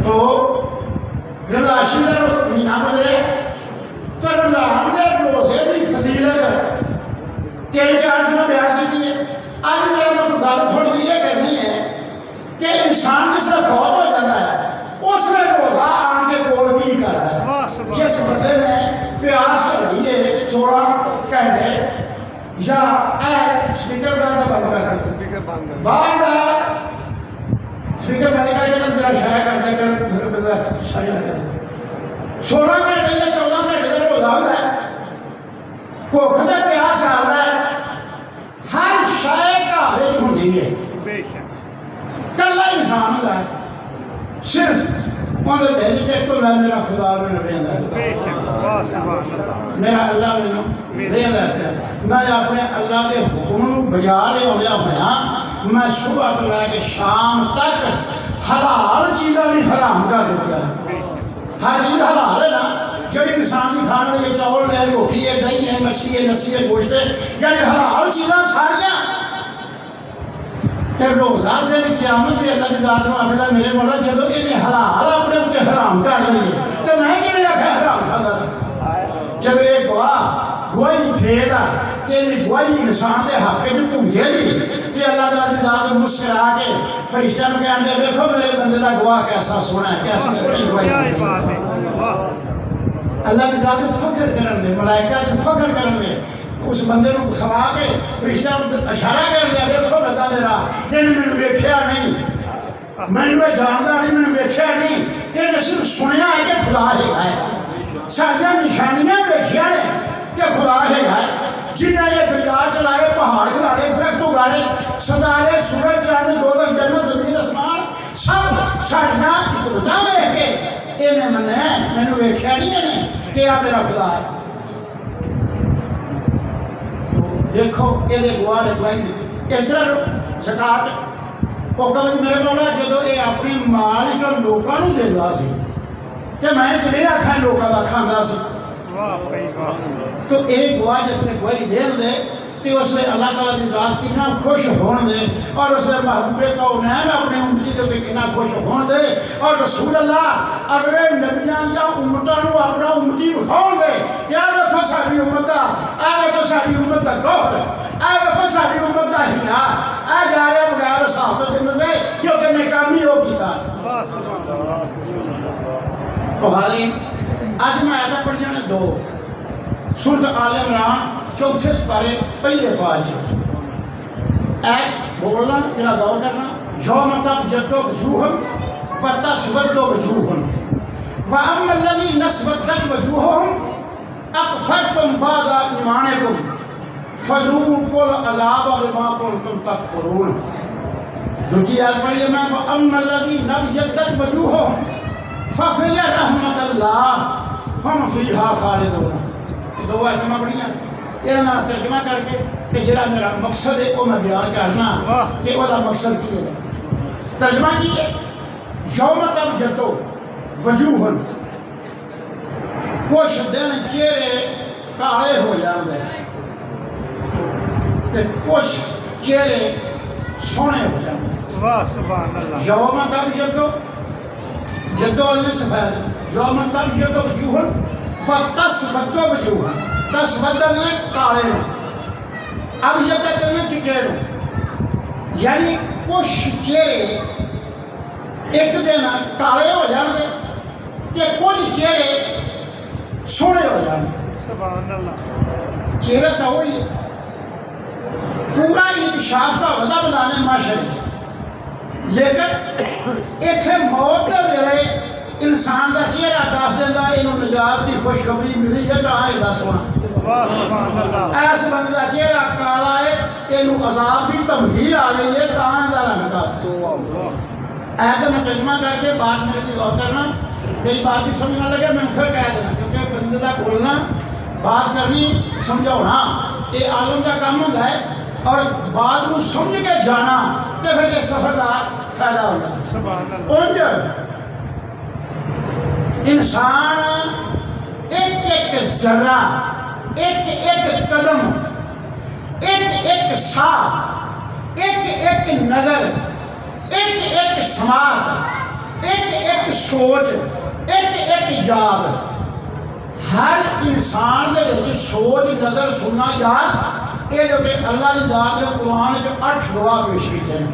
तो आशिर महीना गुजरे तो रमजान के रोजे की फजीलत 3-4 दिन बयान की है। अज मेरा मैं गल थोड़ी जी ये करनी है कि इंसान जिससे फौत हो जाता है उसमें रोजा आन के कोल की करता है। जिस बंदे ने प्यास चढ़ी है 16 घंटे या स्पीकर बंद कर बाहर स्पीकर बंद करके जरा इशारा करते फिर बंदा सारी लगता 16 घंटे या 14 घंटे का रोजा होता है। भुख का प्यास आता है हर शाय घर होंगी है कला इंसान होता है सिर्फ उन्हें दिल चेक होता है मेरा खुदा मैंने देंदा मेरा अल्लाह मैंने देंदा मैं अपने अल्लाह के हुक्म बजा लिया होया मैं सुबह तो लैके शाम तक हलाल चीज़ा भी हराम कर दी हर चीज़ हलाल है ना जड़ी इंसान की खाने वाली चौल है रोटी है दही है मच्छी है लस्सी है गोश्त है यानी हलाल चीज़ा सारिया रोजा दिन क्यामत की अल्लाह की जात में आखिर मेरे बड़ा जो इन्हें हलाल अपने उत्ते हराम कर लेंगे तो मैं कि हराम खाता जब ये गवाह गवाही देगा तेरी गवाही इंसान के हक च भूजेगी तो अल्लाह ताला की जात मुस्कुरा के फरिश्तों को कहते देखो मेरे बंदे का गवाह कैसा सोना है कैसी सोनी गवाही अल्लाह की जात फख्र करन दे मलाइका च फख्र करन दे उस बंदे को खवा के फरिश्ता इशारा कर दिया देखो बंदा मेरा इन्हें मैंने वेख्या नहीं मैंने जानता नहीं मैंने वेख्या नहीं इन्हें सिर्फ सुनिया है कि खुदा है सारिया निशानियां वेखिया ने कि खुदा है जिन्हें ये दरिया चलाए पहाड़ खिलाड़े दरख्त उगाड़े सतारे सूरज चांद दौलत जन्नत जमीन आसमान सब सारिया इकदा वेख के इन्हें मैंने वेख्या नहीं इन्हें कि आ मेरा खुदा है। देखो ये गवाह ने गवाही दी इस तरह ज़कात कोका जी मेरे बोला जो ये अपने माल जो लोगों को देता सी तो मैं किवें आखा लोगों का खांदा सी तो एक गवाह जिसने गवाही दे दे तो उसने अल्लाह ताला की जात कितना खुश होने दे और उसने महबूबे कौनैन अपने उम्मती के कितना खुश होने दे और रसूल अल्लाह अगले नबियां या उम्मतां नूं अपना उम्मती विखाउण दे क्या देखो साडी उम्मत दा आ देखो साडी उम्मत दा गौहर आ देखो साडी उम्मत दा हीरा आ जा रहा बगैर साफत दे क्योंकि नेकामी हो कीता तो हाली आज मैं आयत पढ़ियां ने 2 सूरत आल इमरान 4 सिपारे पहले पाज ऐस बोलना जरा गौर करना यौम तबयद्दु वजूहुन व तस्वद्दु वजूहुन व अम्मा लज़ीना नस्वद्दत वजूहुहुम अकफरतुम बअदा ईमानिकुम फज़ूक़ुल अज़ाब बिमा कुंतुम तकफ़ुरून। दूसरी आयत पढ़िए मैं व अम्मा लज़ीना तबयद्दत वजूहुहुम फफ़ी रहमतुल्लाह हम फ़ीहा खालिदून। 2 आयत पढ़ियां इन्होंने तर्जमा करके कि जरा मेरा मकसद है वो मैं बयान करना कि वह मकसद की है। तर्जमा की है यौम तबयद्दु वजूहुन कुछ दिन चेहरे काले हो जाते कुछ चेहरे सोहने हो जाते यौम तबयद्दु जद्दो सफेद यौम तबयद्दु वजूहुन व तस्वद्दु वजूहुन तस्वद्दत ने काले अब ये कहते हैं चिट्टे यानी कुछ चेहरे एक दिन काले हो जाते कि कुछ चेहरे सोहने हो जाते चेहरा तो वही पूरा इंकशाफ का वदा बनाने माशरे लेकिन इतने मौत के वेले इंसान का चेहरा दस देता इन्हों निजात की खुशखबरी मिली है तो हाँ एडा सोहना ऐस बंदे का चेहरा काला है इन्हों अजाब की धमकी आ गई है तो रंग का ऐ तो मैं तर्जमा करके बात मेरी गौर करना मेरी बात की समझ ना लगे मैं फिर कह देना क्योंकि बंदे का बोलना बात करनी समझाना ये आलम का काम होता है और बात को समझ के जाना तो फिर ये सफर का फायदा होता है। इंसान एक एक जरा एक एक कदम एक एक साह एक एक नजर एक एक समाज एक एक सोच एक एक याद हर इंसान दे विच सोच नजर सुनना याद ये जो कि अल्लाह की जात ने कुरान च 8 दुआ पेश कीते हैं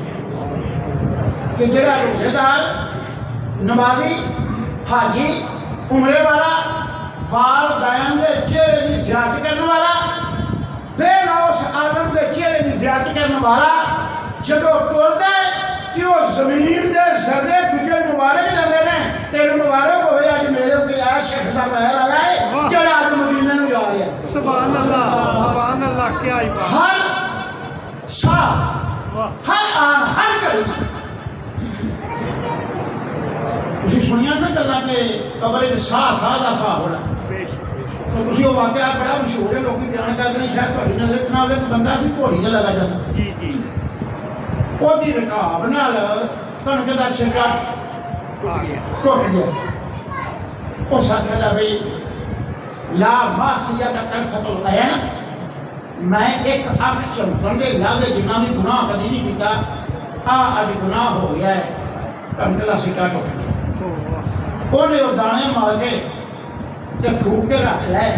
कि जेड़ा रोजेदार नमाजी हाजी उमरे वाला वालदैन के चेहरे की ज़ियारत करने वाला बेलौस आदम के चेहरे की ज़ियारत करने वाला जो टुरदा है तो जमीन के सरदे तुझे मुबारक देते हैं तेरे मुबारक हो अज मेरे उत्ते आ शेख साहब आया है जेड़ा अज मदीने नूं जा रहा है सुभान अल्लाह क्या ही बात हर साह हर आन हर घड़ी तुसीं सुनिया ना गल्लां कि कब्र च साह का साह होना तो तुसीं वो वाकया बड़ा मशहूर है लोग बयान करते हैं शायद तुहाडी नज़र च ना आवे बंदा सी घोड़ी ते लगा जाता जी जी ओदी रकाब नाल कणक दा सिक्का टुट गया उस आखिया भाई ला मासिया का तरफतुल अयन मैं एक अख चमकन दे लाजे जिन्ना भी गुनाह कदी नहीं कीता अज गुनाह हो गया है कणक दा सिक्का टुट गया ओने वो दाने मार के ते फूक के रख लै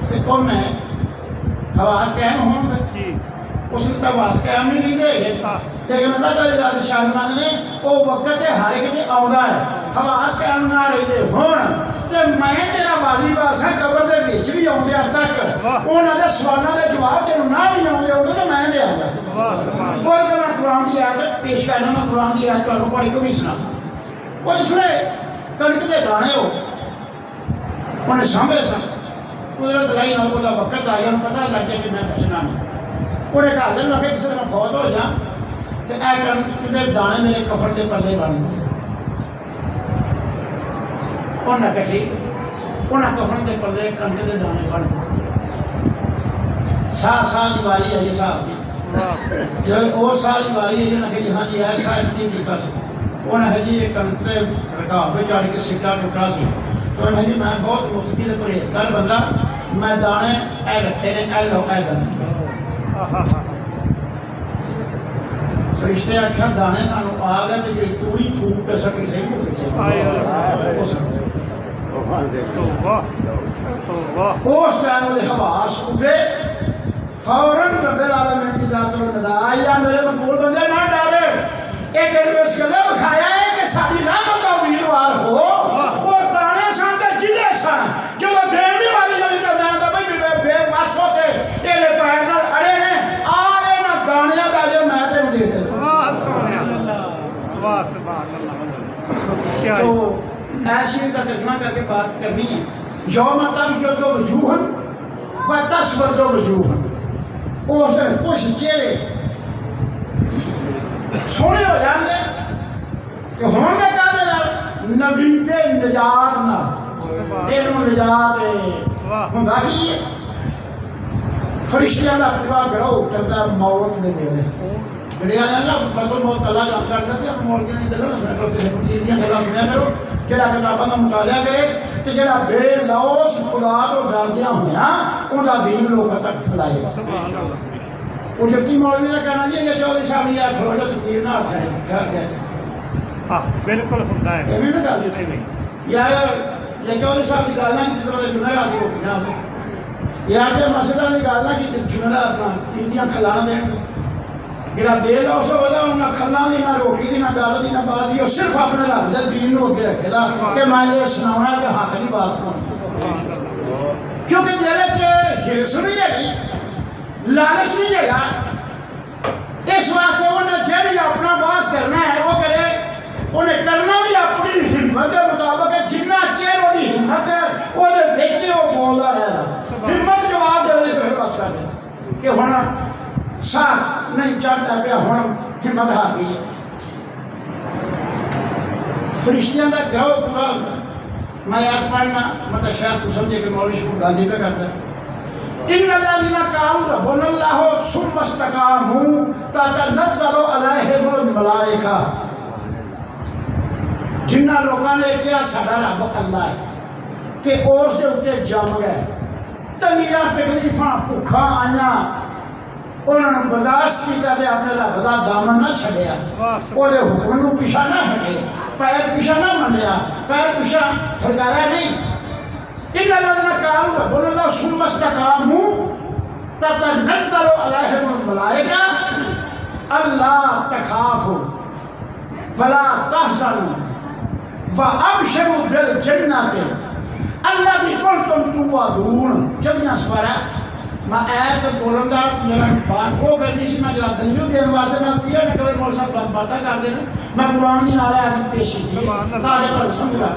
ते ओने हवास कायम होंगे जी उसने तब वास कायम नहीं रही देगे लेकिन अल्लाह ताला शाहमान ने वो वक्त है हर एक ते आउंदा है हवास कायम ना रही दे हुण ते मैं तेरा वाली वासा कब्र दे विच भी आउंदे तक उन्हां दे सवालां दे जवाब तेनू ना भी आउंदे उन्हां ते मैं देंगा वाह सुभान कोई तो मैं कुरान की आयत पेश करना मैं कुरान की आयत तुहानू पढ़ के भी सुना वो इसने कणक दे दाने हो उन्हें सांभे सन कुदरत लाई नाल ओदा वक्त आया उन्हें पता लग गया कि मैं बचना नहीं उन्हें घर दे लगे जिस मैं फौत हो जा तो यह कणक के दाने मेरे कफन के पल्ले बन गए उन्हें कटी उन्हें कफन के पल्ले कणक के दाने बन गए साल की वारी है साहब की जो वो साल की वारी है जिन्हें कि हाँ जी ऐसा नहीं किया उन्हें जी एक कणक के रकाब में चढ़ के सिक्का टुटा सी तो उन्हें जी मैं बहुत मुतकी परहेजगार बंदा मैं दाने ए रखे ने ए लो ए दाने फरिश्ते आख्या दाने सानू आ गए तो जी तूड़ी फूक कर सकी सही उस टाइम वाले हवास उठे फौरन रब्बुल आलमीन की जात में नदा आया मेरे मकबूल बंदे ना डर एक इस गल्ला दिखाया है कि साडी रहमत का उम्मीदवार हो और दाने सन ते जिले सन जो देने वाली जब तो मैं तो भाई बेबस होके एले पैर नाल अड़े ने आ ना दानिया दा जो मैं तेन दे दे वाह सुभान अल्लाह क्या तो ऐसी का तर्जुमा करके बात करनी है यौम तबय्यदु वजूहन व तस्वदु वजूहन उस दिन कुछ चेहरे सोने हो जाते कि हुण दे कादे नाल नबी दे निजात नाल तेनू निजात हुंदा की है फरिश्तियां दा पूरा ग्रोह चलदा मौत दे वेले ਜਿਹੜੇ ਆਲੇ ਨਾ ਮਤਲਬ ਬਹੁਤ ਕੱਲਾ ਕੰਮ ਕਰਦਾ ਤੇ ਆਪ ਮੌਲਵੀਆਂ ਦੀ ਗੱਲਾਂ ਨਾ ਸੁਣਿਆ ਕਰੋ ਕਿਸੇ ਫਕੀਰ ਦੀਆਂ ਗੱਲਾਂ ਸੁਣਿਆ ਕਰੋ ਜਿਹੜਾ ਕਿਤਾਬਾਂ ਦਾ ਮੁਤਾਲਿਆ ਕਰੇ ਤੇ ਜਿਹੜਾ ਬੇਲੌਸ ਖੁਦਾ ਤੋਂ ਡਰਦਿਆਂ ਹੋਇਆਂ ਉਹਦਾ ਦੀਨ ਲੋਕਾਂ ਤੱਕ ਫੈਲਾਏ ਉਹ ਜੱਤੀ ਮੌਲਵੀ ਦਾ ਕਹਿਣਾ ਜੀ ਇਹ ਚੌਧਰੀ ਸਾਹਿਬ ਯਾਰ ਥੋੜਾ ਫਕੀਰ ਨਾਲ ਹੱਥ ਹੈ ਕਿਆ ਕਹਿ ਹਾਂ ਬਿਲਕੁਲ ਹੁੰਦਾ ਹੈ ਐਵੇਂ ਨਾ ਗੱਲ ਨਹੀਂ ਯਾਰ ਇਹ ਚੌਧਰੀ ਸਾਹਿਬ ਦੀ ਗੱਲ ਨਾ ਕੀਤੀ ਤਰ੍ਹਾਂ ਜੁਮੇਰਾ ਦੀ ਰੋਟੀ ਨਾ ਯਾਰ ਜੇ ਮਸਲਾ ਦੀ ਗੱਲ ਨਾ ਕੀਤੀ ਜੁਮੇਰਾ ਆਪਣਾ ਇੰਡੀਆਂ ਖਲਾਣਾ ਦੇਣ ਜਿਹੜਾ ਬੇਲੌਸ ਹੋਵੇਗਾ ਉਹਨਾਂ ਖੱਲਾਂ ਦੀ ਨਾ ਰੋਟੀ ਦੀ ਨਾ ਗੱਲ ਦੀ ਨਾ ਬਾਤ ਦੀ ਉਹ ਸਿਰਫ ਆਪਣੇ ਰੱਬ ਦੇ ਦੀਨ ਨੂੰ ਅੱਗੇ ਰੱਖੇਗਾ ਕਿ ਮੈਂ ਇਹ ਸੁਣਾਉਣਾ ਕਿ ਹੱਕ ਦੀ ਬਾਤ ਸੁਣਾਉਣੀ ਕਿਉਂਕਿ ਜਿਹਦੇ ਚ ਹਿਰਸ ਨਹੀਂ ਹੈਗੀ लालच नहीं है इस वास्ते उन्हें जब अपना वास करना है वो करे उन्हें करना भी अपनी हिम्मत के मुताबिक है जिन्ना चेर वो हिम्मत है वो बोलता रहेगा हिम्मत जवाब दे फिर बस कर दे कि हुण साथ नहीं चढ़ता पिया हुण हिम्मत हार गई है फरिश्तियां का ग्रोह पूरा मैं याद पढ़ना मतलब शायद तू समझे कि मौलवी शुरू गाली पे करता है इन्नल्लाज़ीना क़ालू रब्बुनाल्लाहु सुम्मा इस्तक़ामू ततनज़्ज़लु अलैहिमुल मलाइका जिन्ना लोगों ने क्या साडा रब अल्लाह है कि उस दे उत्ते जम गए तंगियां तकलीफां भुखा आईयां उन्होंने बर्दाश्त किया तो अपने रब का दामन ना छड़िया वो हुक्म पिछा ना हटे पैर पिछा ना मंडिया पैर पिछा फड़काया नहीं इन कालू बोला सुमस्तकामू ततनज़्ज़लु अलैहिमुल मलाइका अल्लाह तखाफू वला तहज़नु व अबशिरू बिल जन्नति अल्लती कुंतुम तुअदून। चलिए सवारा मैं ऐत बोलन का मेरा बात वो करनी सी मैं जरा दलील देने वास्ते मैं पिया ने कभी मौल साहब बातें कर देना मैं कुरान की नाल आयत पेश की ताकि तुहानू समझा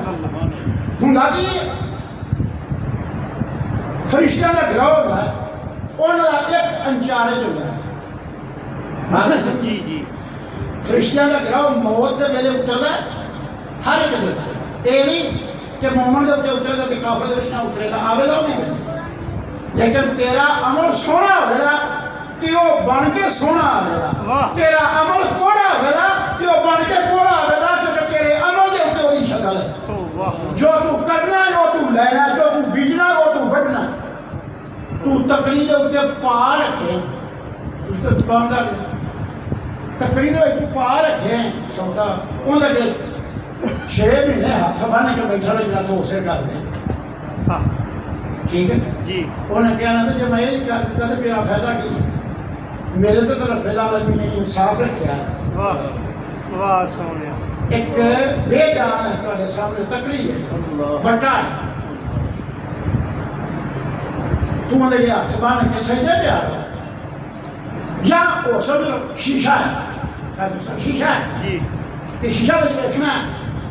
हुंदा कि फरिश्तियां का गिरोह होंदा उन्होंने एक इंचार्ज होंदा जी जी फरिश्तियां का गिरोह मौत के वेले उतरदा हर एक दे उत्ते ये नहीं कि मोमन के उत्ते उतरेगा तो काफिर के ना उतरेगा आवेगा नहीं लेकिन तेरा अमल सोना होगा तो वो बन के सोना आवेगा तेरा अमल कोड़ा होगा तो वो बन के कोड़ा आवेगा क्योंकि तेरे अमल के उत्ते वही शक्ल है जो तू करना है वो तू लेना जो तू बीजना वो तू वढ़ना तू तकड़ी के उत्ते पा रखे उसके दुकानदार तकड़ी के तू पा रखे सौदा उन्हें 6 महीने हाथ बन के बैठा रहे जरा तो उसे कर दे ठीक है जी उन्हें कहना था जब मैं यही कर देता तो मेरा फायदा की मेरे तो रब्बे आलमीन ने इंसाफ रखा वाह वाह सोनिया एक बेजान है तुम्हारे सामने तकड़ी है बट्टा है तू उन्हें हाथ बन के सजदे पे आ रहा या वो समझ लो शीशा है शीशा है जी कि शीशा में देखना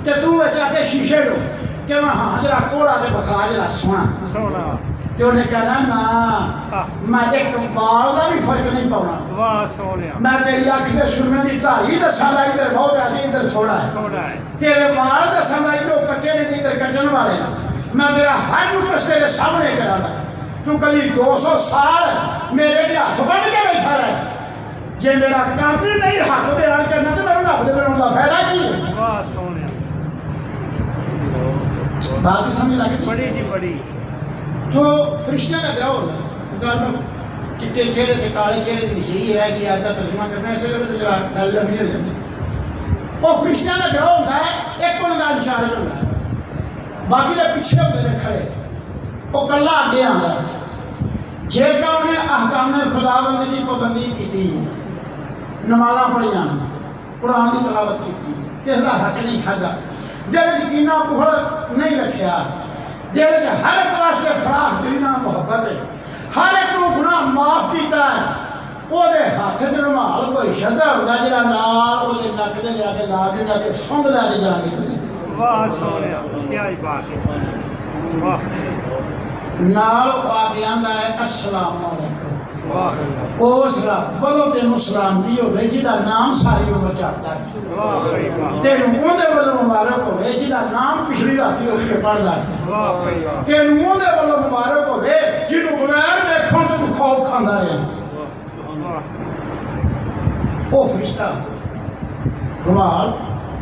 तो तू चाहते शीशे लो कि मैं हाँ जरा कोड़ा से बखा जरा सोना सोना तो उन्हें कहना ना मैं एक बाल का भी फर्क नहीं पाना वाह सोनिया मैं तेरी अख के सुरमे की धारी दसांगा इधर बहुत आगे इधर छोड़ा है थोड़ा है तेरे बाल दसांगा इधर कट्टे नहीं इधर कट्टन वाले मैं तेरा हर नुकस तेरे सामने करांगा तू कभी 200 साल मेरे लिए हाथ बन के बैठा रहे जे मेरा काम भी नहीं हक बयान करना तो मेरे रब दे बनाने का फायदा की है वाह सोनिया बात ही समझ लगी बड़ी जी बड़ी तो फरिश्तियां का गिरोह होता है चिट्टे चेहरे थे काले चेहरे की निशानी है कि आज का तर्जुमा करना ऐसे लगे तो जरा गल लंबी हो जाती वो फरिश्तियां का गिरोह होता है एक उनका इंचार्ज होता है बाकी के पीछे होते हैं खड़े वो कला अगे आता है जेका उन्हें अहकाम खुदाबंदी की पाबंदी की नमाज़ां पढ़ियां कुरान की तलावत की किसी का हक नहीं खादा दिल च कीना पुखड़ नहीं रखा दिल च हर एक वास्ते फराख दिली नाल मुहब्बत है हर एक को गुनाह माफ किया है ਉਹਦੇ ਹੱਥ 'ਚ ਰੁਮਾਲ ਕੋਈ ਸ਼ਦਾ ਹੁੰਦਾ ਜਿਹੜਾ ਨਾਲ ਉਹਦੇ ਨੱਕ ਦੇ ਜਾ ਕੇ ਲਾ ਦਿੰਦਾ ਤੇ ਸੁੰਘ ਲੈ ਕੇ ਜਾ ਨਿਕਲੇ वाह सोनिया क्या ही बात है वाह ਨਾਲ ਆ ਕੇ ਆਂਦਾ ਹੈ अस्सलाम वालेकुम वाह ਉਸ ਰੱਬ ਵੱਲੋਂ ਤੈਨੂੰ ਸਲਾਮ ਦੀ ਹੋਵੇ ਜਿਹਦਾ ਨਾਮ ਸਾਰੀ ਉਮਰ ਜਪਦਾ ਹੈ वाह भाई वाह ਤੈਨੂੰ ਉਹਦੇ ਵੱਲੋਂ ਮੁਬਾਰਕ ਹੋਵੇ ਜਿਹਦਾ ਨਾਮ ਪਿਛਲੀ ਰਾਤੀ ਉੱਠ ਕੇ ਪੜਦਾ ਹੈ वाह भाई वाह ਤੈਨੂੰ ਉਹਦੇ ਵੱਲੋਂ ਮੁਬਾਰਕ ਹੋਵੇ ਜਿਹਨੂੰ ਬਗੈਰ ਵੇਖੋਂ ਤੇ ਤੂੰ ਖੌਫ ਖਾਂਦਾ ਰਿਹਾ वाह ਉਹ ਫਰਿਸ਼ਤਾ रुमाल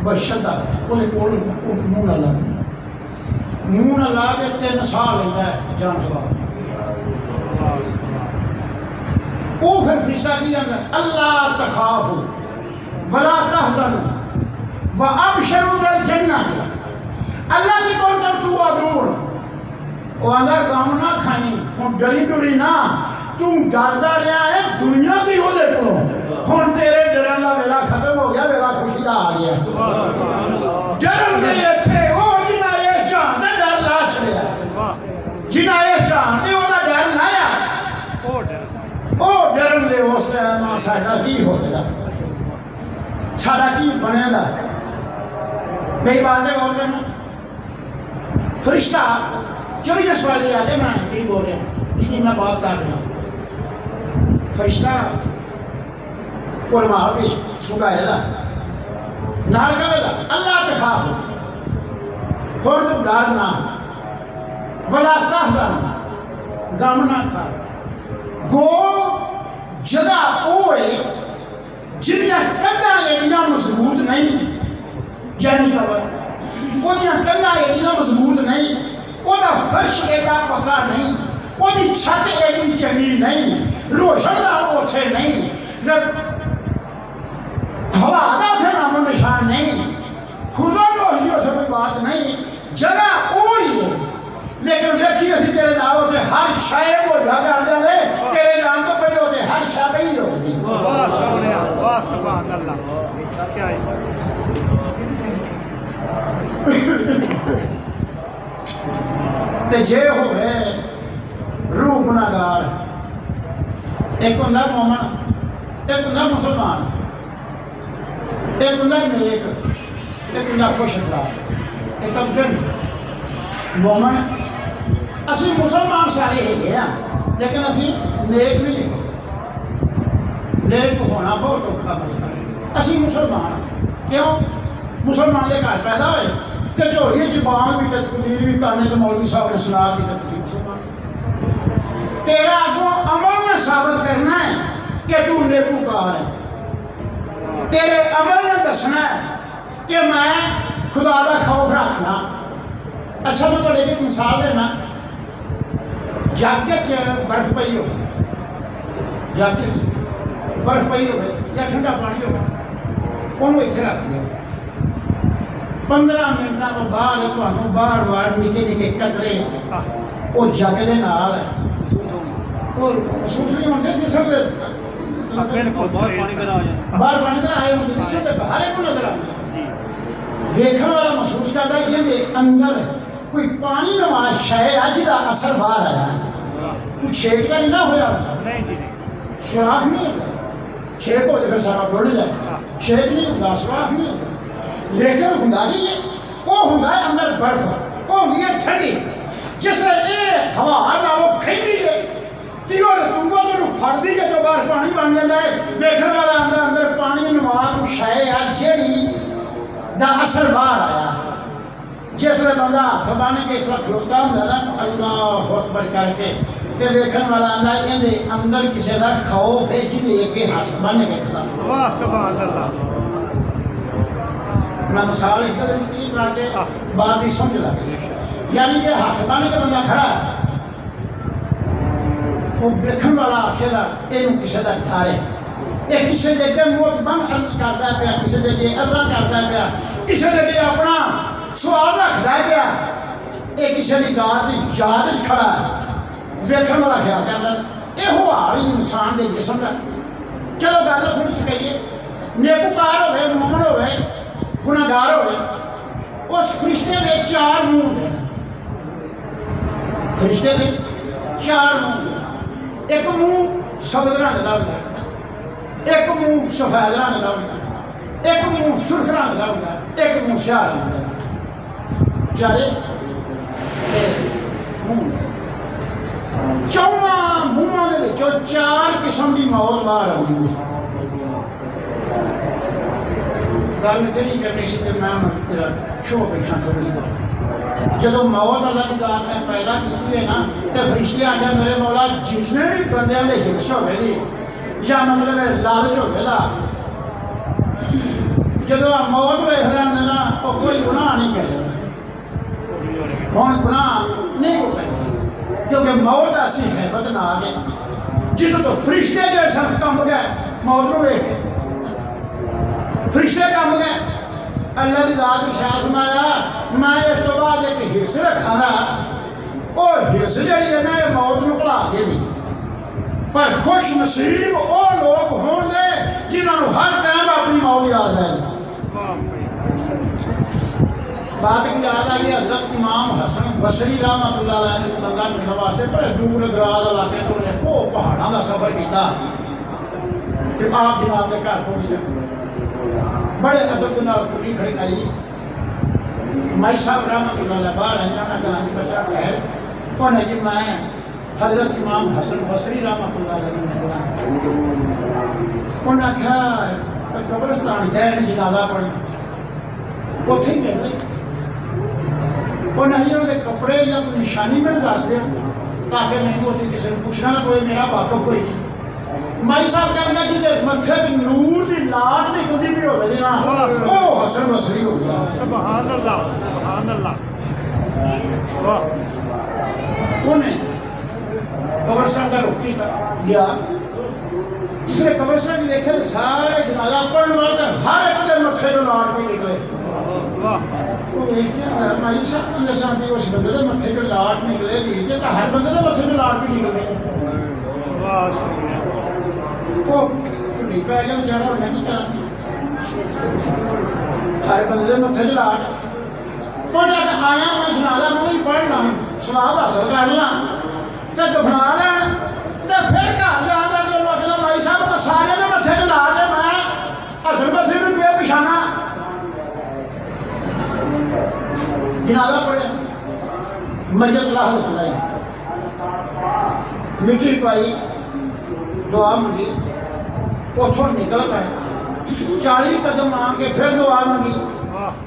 बशदा ਉਹਦੇ ਕੋਲ ਉਹ ਮੂੰਹ ਨਾਲ ਲਾ ਦਿੰਦਾ ਮੂੰਹ ਨਾਲ ਲਾ ਕੇ 3 ਸਾਹ ਲੈਂਦਾ ਹੈ ਜਾਨ ਹਵਾ ਉਹ ਫਿਰ ਫਰਿਸ਼ਤਾ ਕੀ ਕਹਿੰਦਾ ਅੱਲਾ ਤਖਾਫੂ ਵਲਾ ਤਹਜ਼ਨੂ व अबशरू बिल जन्नत अल्लाह की कौन तब तू अदूर वो आंदा गम ना खाई हूँ डरी डुरी ना तू डरता रहा है दुनिया की वो देख लो हूँ तेरे डरन का वेला खत्म हो गया वेला खुशी का आ गया जन्म के इत्थे वो जिन्ना ये जहान का डर ला छड़िया जिन्ना ये जहान से ओदा डर लाया ओ डरन दे उस टाइम साडा की होगा साडा की बनेगा मेरी बात पे गौर करना फरिश्ता क्यों ये सवाल ये आते मैं नहीं बोल रहा जिसकी मैं बात कर रहा हूँ फरिश्ता और वहाँ पे सुगा है नाल का वेला अल्लाह ते खाफ और तुम डर ना वला तहज़न गम ना खा गो जगह ओए जिन्हें कदा एडियां मजबूत नहीं यानी कबर ओदियां कदा एडियां मजबूत नहीं ओदा फर्श एडा पक्का नहीं ओदी छत एडी चंगी नहीं रोशन दा उसे नहीं, हवा का उसे नामो निशान नहीं, खुदा दोष की उसे कोई बात नहीं, जगह वही है। लेकिन देखिए असं तेरे नाम उसे हर शायद वो जगह कर दे, तेरे नाम तो पहले होते हर शायद ही होती। वाह सोने, वाह सुभान अल्लाह, क्या है ते जे होवे रूह गुनाहगार, एक हुंदा मोमन, एक हुंदा मुसलमान, एक हुंदा नेक, एक हुंदा खुशगवार, एक अफजल मोमन। असी मुसलमान सारे हैगे आ, लेकिन असी नेक नहीं है। नेक होना बहुत औखा मसला है। असी मुसलमान क्यों? मुसलमान के घर पैदा होए तो झोली जबान भी तो तकबीर भी करने तो मौलवी साहब ने सुना दी तो मुसलमान। तेरा अगों अमल ने साबित करना है कि तू नेकूकार है। तेरे अमल ने दसना है कि मैं खुदा का खौफ रखना। अच्छा मैं थोड़े एक मिसाल देना, जग च बर्फ पई हो, जग च बर्फ पई हो या ठंडा पानी हो, उन्होंने इतने रख दिया। 15 मिनटों तो बाद तुहानू बार बार निके निके कतरे वो जग के नाल महसूस नहीं होंगे जिसमें बाहर पानी का आए होंगे जिसमें बाहर को नजर आते देखने वाला महसूस करता है कि अंदर कोई पानी नवाज शय है जिसका असर बाहर आया, कोई छेक का नहीं ना होया, सुराख नहीं होता। छेक हो जाए फिर सारा डुल जाए, छेक नहीं होता, सुराख नहीं होता। लेकिन हुंदा नहीं है, वो हुंदा है अंदर बर्फ, वो होंगी है ठंडी, जिससे ये हवा ना वो खींची है तीओ रतूबा तो फटदी है तो बाहर पानी बन जाता है। देखने वाला अंदर अंदर पानी नवाज शय है जेड़ी दा असर बाहर आया। जिसले बंदा हथ बन के इस खलोता होंगे ना अल्लाह अकबर करके ते देखने वाला आंदा इहदे अंदर किसी का खौफ है जिहदे अगे हथ बन के खड़ा। वाह सुभान अल्लाह। मैं मिसाल इस तरह दी ताकि बात भी समझ लगे। यानी कि हथ बन के बंदा खड़ा है, वो देखने वाला आखेगा इनू किसी का डर है, ये किसी के अगे मुँह बंद अर्ज करता पाया, किसी के अगे अर्जा करता पाया, किसी के अगे अपना सवाल रखता पाया, ये किसी की जात की याद खड़ा है। देखने वाला ख्याल करता यह हाल ही इंसान के जिसम का। चलो गल थोड़ी जी करिए, नेकूकार होवे, मोमन होवे, गुनाहगार होवे, उस फरिश्ते के 4 मुँह होंगे। फरिश्ते के 4 मुँह होंगे। एक मुँह सबज रंग का होंगे, एक मुँह सफेद रंग का होंगे, एक मुँह सुर्ख रंग का होंगे, एक मुँह स्याह रंग का। चारे मुँह, चौवां मूहों के विचों 4 किस्म की मौत बाहर आउंदी है। गल कही करनी सी कि मैं शो बैठा थोड़ी जो मौत अल्लाह की जात ने पैदा की है ना, तो फरिश्ते आखिया मेरे मौला जितने भी बंदियां के हिरस होगी या मतलब लालच होगा, जो मौत वेख रहे हैं ना वो कोई गुनाह नहीं करेगा। हम गुनाह नहीं हो करेगा क्योंकि मौत ऐसी हैबत ना आ गई जिसों तो फरिश्ते जो सब कम गए मौत को वेख के फरिश्ते कम गए। अल्लाह की जात ने शायद फरमाया मैं इस तो बाद एक हिरस रखांगा, और हिरस जी है ना मौत को भुला देगी। पर खुश नसीब वो लोग होंगे जिन्होंने हर टाइम अपनी मौत याद रहेगी। बात की याद आई हजरत इमाम हसन बसरी रहमतुल्लाह अलैह ने बंदा मिलने वास्ते बड़े दूर दराज इलाके तो वो पहाड़ों का सफर किया कि आप जनाब के घर पहुंच जाए। बड़े अदब के नाल कुड़ी खड़काई, माई साहब रहमतुल्लाह अलैह बाहर आया ना कहा जी बच्चा खैर कौन है जी? मैं हजरत इमाम हसन बसरी रहमतुल्लाह अलैह ने मिलना। उन्हें आख्या कब्रिस्तान गए जनाजा पढ़ने, उत्थे ही मिल रही नहीं उन्होंने कपड़े या कोई निशानी मैंने दस दे ताकि मैंने उत्थे किसी ने पूछना ना कोई मेरा वाकफ कोई नहीं। माई साहब कहना कि मथे की नूर की लाट निकलती भी होवे ना वो हसन बसरी हो गया। सुभान अल्लाह, सुभान अल्लाह। वाह। उन्हें कब्रिस्तान का रुख गया, जिसने कब्रिस्तान देखे तो सारे जनाजा पढ़ने वाले हर एक के मत्थे जो लाट भी निकले वो देख के भाई साहब अंदर शांति उस बंदे के मत्थे जो लाट निकलेगी तो हर बंदे के मत्थे जो लाट भी निकल गई वो निकल गया बेचारा मैं की करा हर बंदे के मत्थे जो लाट पढ़ा के आया मैं जनाजा मैं भी पढ़ना सवाब हासिल कर ला तो दफना लैन तो फिर घर जाकर जो मतलब भाई साहब तो सारे के मत्थे च ला के मैं हसन बसरी में पे पिछाना जनाजा पढ़े मस्जिद लाहौर चलाई मिट्टी पाई दुआ मंगी उतों निकल पाए 40 कदम आके फिर दुआ मंगी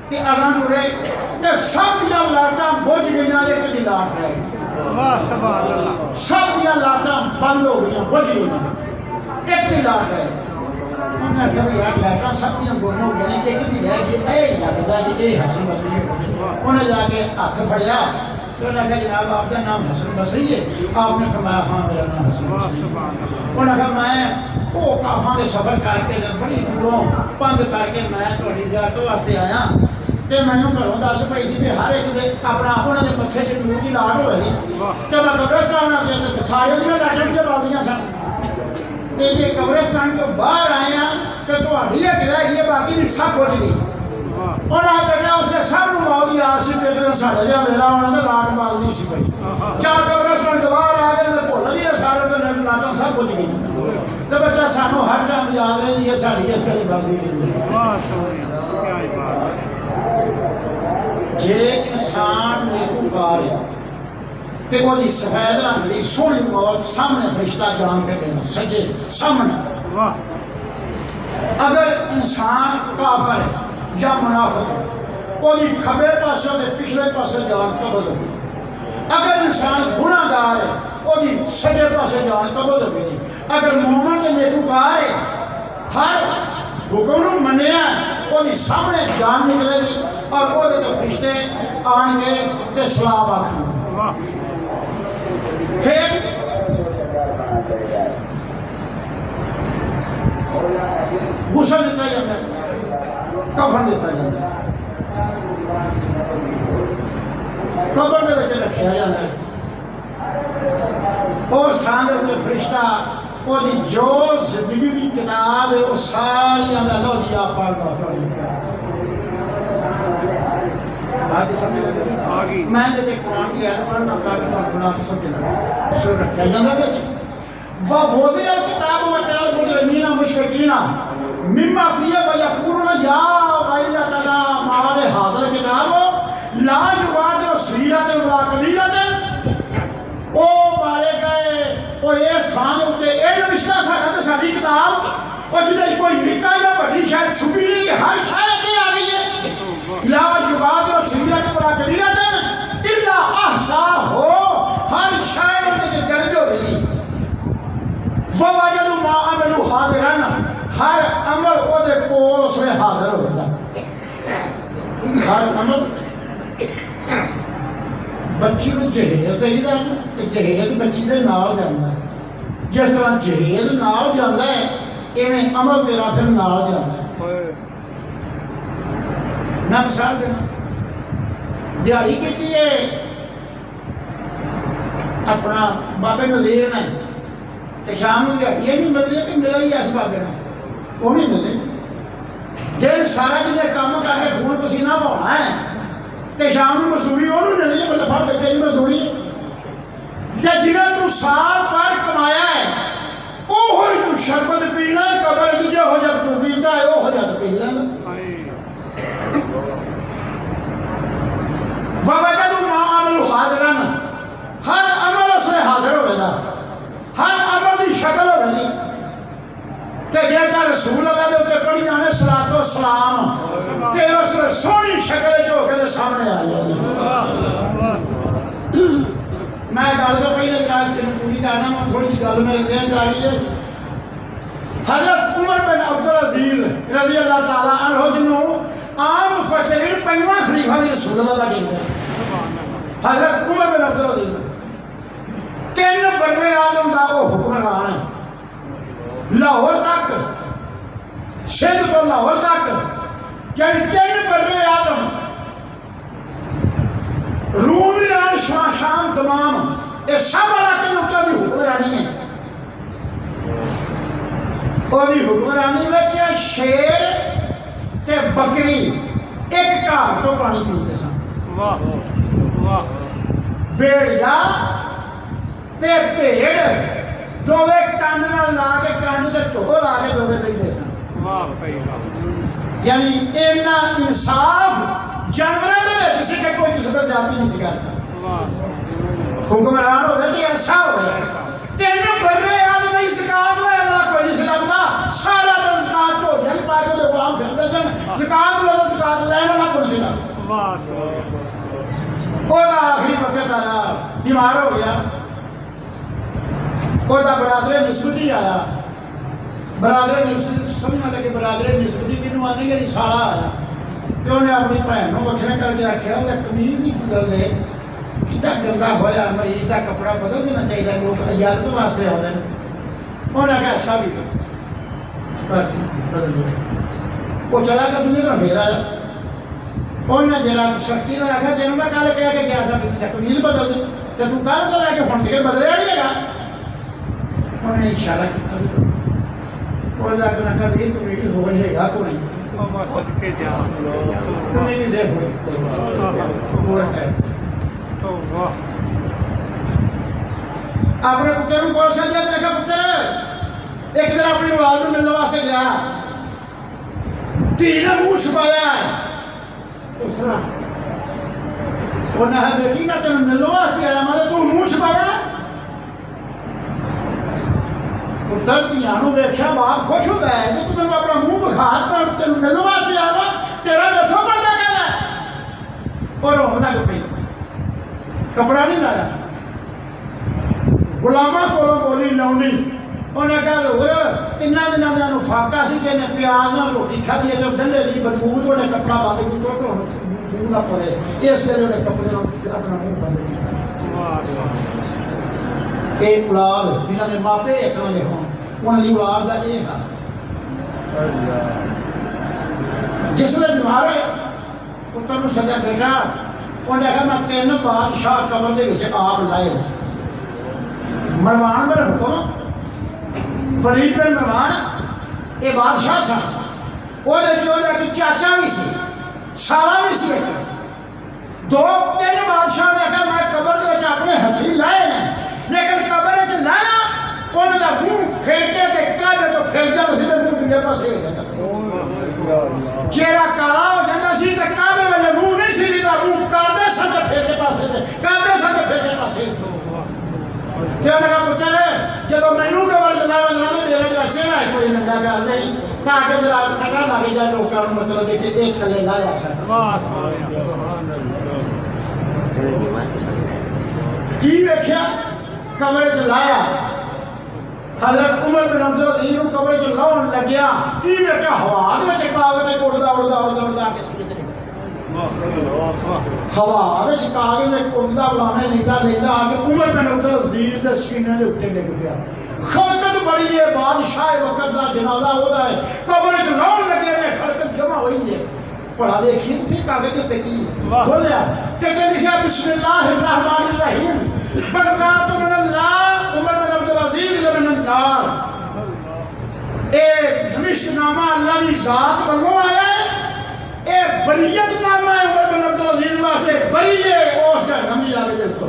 ते अगन टुरे ते सब दियां लाटां बुझ गईयां एक दी लाट रह गई सब दियां लाटां बंद हो गई बुझ गई एक दी लाट रह उन्हें आख्या भी यार लाटां सब दियां गुम हो गई एक दी रह गई ए लगदा कि ये हसन बसरी उन्हें जाके हाथ फड़िया तो उन्हें आख्या जनाब आपका नाम हसन बसरी है आपने फरमाया हाँ मेरा नाम हसन बसरी उन्हें आख्या मैं वो काफा के सफर करके बड़ी दूरों पंध करके मैं थोड़ी ज़ियारत वास्ते आया तो मैनू घरों दस पई सी भी हर एक दे अपना उन्होंने मत्थे च नूर की लाट होएगी तो मैं कब्रिस्तान आ सारे दियां लाटां जो बादियां सन तो जे कब्रिस्तान तो बाहर आए हैं तो थोड़ी एक रह गई बाकी भी सब बुझ गई उन्हें बेटा उसने सब मौत की आस सी एक दिन साढ़े जहा मेरा होना तो लाट बालदी सी पई चार कब्रिस्तान तो बाहर आ गए भुल गए सारे तो लाटां सब बुझ गई तो बच्चा सानू हर टाइम याद रही है साड़ी इस गल बलदी रही जे इंसान नेकूकार है तो वो सफेद रंग की सोहनी मौत सामने फरिश्ता जान के देना सजे सामने अगर इंसान काफर है या मुनाफिक है वो खबे पासों के पिछले पासे जान कब्ज होगी अगर इंसान गुनाहगार है वो सजे पासे जान कब्ज होगी अगर मोहम्मद से नेकूकार है हर हुक्म मनिया वो सामने जान निकलेगी और वो तो फरिश्ते आएंगे तो सलाम आखेंगे फिर गुसल दिता जाता है कफन दिता जाता है कबर के विच रखा जाता है और स्थान के उत्ते फरिश्ता ओदी जो जिंदगी की किताब है वो सारी लो जी आप पढ़ लो बाकी समझ लगे मैं जब कुरान की आयत पढ़ना काफी बड़ा समझ लगा सुन रखा जाता है वफोज़ी अल किताब व तरल मुजरिमीना मुशफिकीना मिम्मा फीह व यक़ूलूना या वैलतना माल हाज़िल किताब ला युगादिरु सगीरतन वला कबीरतन ओ मारे गए ओ इस स्थान उत्ते ए रिश्ता साडा ते साडी किताब ओ जिहदे कोई निक्का या बड़ी शायद छुपी नहीं हर शायद आ गई है ला युगादिरु सगीरतन वला कबीरतन इल्ला अहसा हो हर शायद ते दर्ज हो गई वजदू मा अमलू हाज़िरन हर अमल ओदे कोल उसने हाजिर होता हर अमल बच्ची को जहेज देईदा ते जहेज बच्ची दे नाल जांदा जिस तरह जहेज नाल जांदा है इवें अमल तेरा फिर नाल जांदा मैं मिसाल देना दिहाड़ी की है अपना बाबे नज़ीर ने तो शाम को दिहाड़ी नहीं मिल रही कि मिला ही इस बाबे ने वो नहीं मिले दिन सारा दिन काम करके खून पसीना बहाना है तो शाम को मजदूरी वो मिलनी है मतलब फट बैठे नहीं मजदूरी जिन्हें तू साल भर कमाया है वो तू शरबत पीना कबर जो हो जब तू पीता है वो हो जब पी लेना वजदू मा अमलू हाज़िरन हर अमल उसने हाजिर होगा हर अमल की शक्ल होगी तो जेकर रसूल अल्लाह के उत्ते पढ़ी जाने सलातो सलाम ते उस सोहनी शक्ल च होकर सामने आ जाए मैं गल तो पहले तेन पूरी करना मैं थोड़ी जी गल मेरे ज़हन च आ गई है हज़रत उमर बिन अब्दुल अजीज रज़ी अल्लाह तआला अन्हु जिन्होंने आम मुफस्सिरीन पंजवां खलीफा भी रसूल अल्लाह कहते हैं हज़रत उमर बिन अब्दुल अजीज तीन बर्रे आज़म का वो हुक्मरान है लाहौर तक, सिंध तो लाहौर तक, यानी 3 बर्रे आजम, रूम, ईरान, शाम तमाम, ये सब इलाके उत्तर की हुक्मरानी है। और हुक्मरानी में शेर ते बकरी एक घाट तो पानी पीते सन। वाह वाह। भेड़िया ते भेड़ दोवे कंध नाल ला के कंध ते ढो ला के दोवे पीते सन। वाह भाई वाह। यानी इन्ना इंसाफ जानवरों दे विच सी कि कोई किसी दा ज्यादती नहीं सी करदा। वाह। हुक्मरान होवे ते ऐसा होवे। 3 बर्रे आजम ही ज़कात लेने वाला कोई नहीं सी लगदा। सारा दिन ज़कात झोलियां च पा के ते गुलाम फिरदे सन। ज़कात लेने वाला कोई सी लगदा। वाह। ओदा आखिरी वक्त आया, बीमार हो गया। ओदा बरादरे निस्बती आया। बरादरे निस्बती समझना लगे बरादरे निस्बती किनू आने के साला आया कि उन्हें अपनी भैन को वखरे करके आख्या कमीज ही बदल दे, कितना गंदा होया, मरीज का कपड़ा बदल देना चाहिए, लोग इजाजत वास्ते आते हैं। उन्हें आख्या अच्छा भी बदल दो। वो चला कर दूसरी तरफ फिर आया। उन्हें जरा शक्ति ने आख्या तेन मैं कल कह के गया कमीज बदल दे, तो तू कल तो लैके हम टिकट बदलिया नहीं है। उन्हें इशारा किया और जाकर आखा भी कमीज हो रहेगा को नहीं कमीज है अपने पुत्र को कौन सा दिया देखा पुत्र एक दिन अपनी औलाद में मिलने वास्ते गया, धी ने मुंह छुपाया उन्हें बेटी मैं तेन मिलने वास्ते आया, मतलब तू मुंह छुपाया। पुत्र धियां वेख्या बाप खुश होता है कि तू मैंने अपना मुंह विखा तेन मिलने वास्ते आया, तेरा बेथों पड़ता कहना और रोन लग पई, कपड़ा नहीं लाया। गुलामा को बोली लाउंडी, उन्हें कहा होर इन्ना दिनों मैं फाका सी कि प्याज नाल रोटी खाधी है, जब डंडे की बदबू थोड़े कपड़ा पा के मुंह ना पवे, इस करके उन्हें कपड़े अपना मुंह बंद किया। एक औलाद जिन्होंने मापे इस तरह के हों उन्होंने औलाद का ये हाल। जिसने बीमार है पुत्र को सदा बेटा उन्हें आखा मैं 3 बादशाह कबर के आप लाए, मरवान बिन हुक्म, फरीद बिन मरवान ये बादशाह सन। वो चाचा भी सी, साला भी सी। 2-3 बादशाह ने आखा मैं कबर के अपने हथी लाए ने, लेकिन कबर च लाया उन्होंने मुंह फेर के काबे तो फिर जाता सी, मुंह दूजे पासे हो जाता सी, चेहरा काला हो जाता सी, काबे वाले मुंह नहीं सी दिता, मुंह करदे सन फिर के पासे करदे सन फिर के पासे। क्या लगा पुत्र जो मैनू कबर चला बंदा मेरा जो चेहरा है कोई नंगा कर नहीं ताकि जरा कटा लग जाए लोगों को, मतलब कि एक थले ला जा सकता की वेख्या कमरे च लाया। हजरत उमर बिन अब्दुल अजीज को कमरे च लाउन लग्या, की वेख्या हवा में कागज उड़दा उड़दा उड़दा उड़दा के सुन चले हवा में कागज उड़दा बुलाने लेंदा लेंदा आके उमर बिन अब्दुल अजीज के सीने के उत्ते डिग पिया। खलकत बड़ी है, बादशाह वक्त का जनाजा होता है, कमरे च लाउन लगे ने, खलकत जमा हुई है। पढ़ा देखी सी कागज उत्ते की खोलिया ते लिखा बिस्मिल्लाहिर्रहमानिर्रहीम बरकातु मिनल्लाह उमर बिन अब्दुल अजीज मिनन्नार। एक निश्चितनामा अल्लाह की जात वालों आया है, एक बरीयतनामा है उमर बिन अब्दुल अजीज वास्ते, बरी है और जहन्नम की आगे देखो।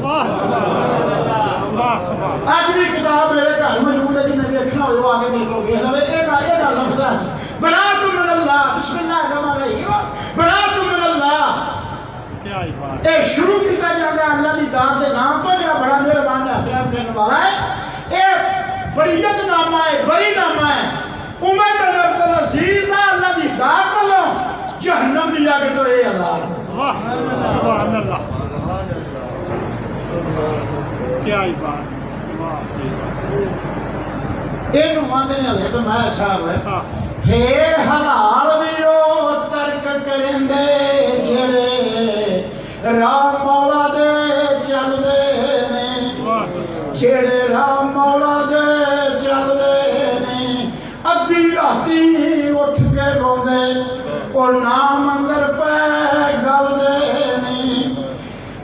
आज भी किताब मेरे घर मौजूद है, जिन्हें देखना हो आगे मेरे को देख लो। ये लफ्ज़ है बरातु मिनल्लाह बिस्मिल्लाहिर्रहमानिर्रहीम बरातु मिनल्लाह। ये शुरू किया जाता है अल्लाह की जात के नाम तो, जो बड़ा मेहरबान एहतराम करने वाला है। ये बरीयतनामा है, बरीनामा है उमर बिन अब्दुल अजीज का अल्लाह की जात वालों जहन्नम की आगे तो ये अज़ाब। वाह सुभान अल्लाह, क्या ही बात। ये नुमाते ने हले तो मैं साहब है हे हलाल भी ओ तर्क करेंदे जेड़े राम मौला दे चलदे ने, जेड़े राम मौला दे चलदे ने राती उठ के रोंदे और नाम अंदर पै गल देनी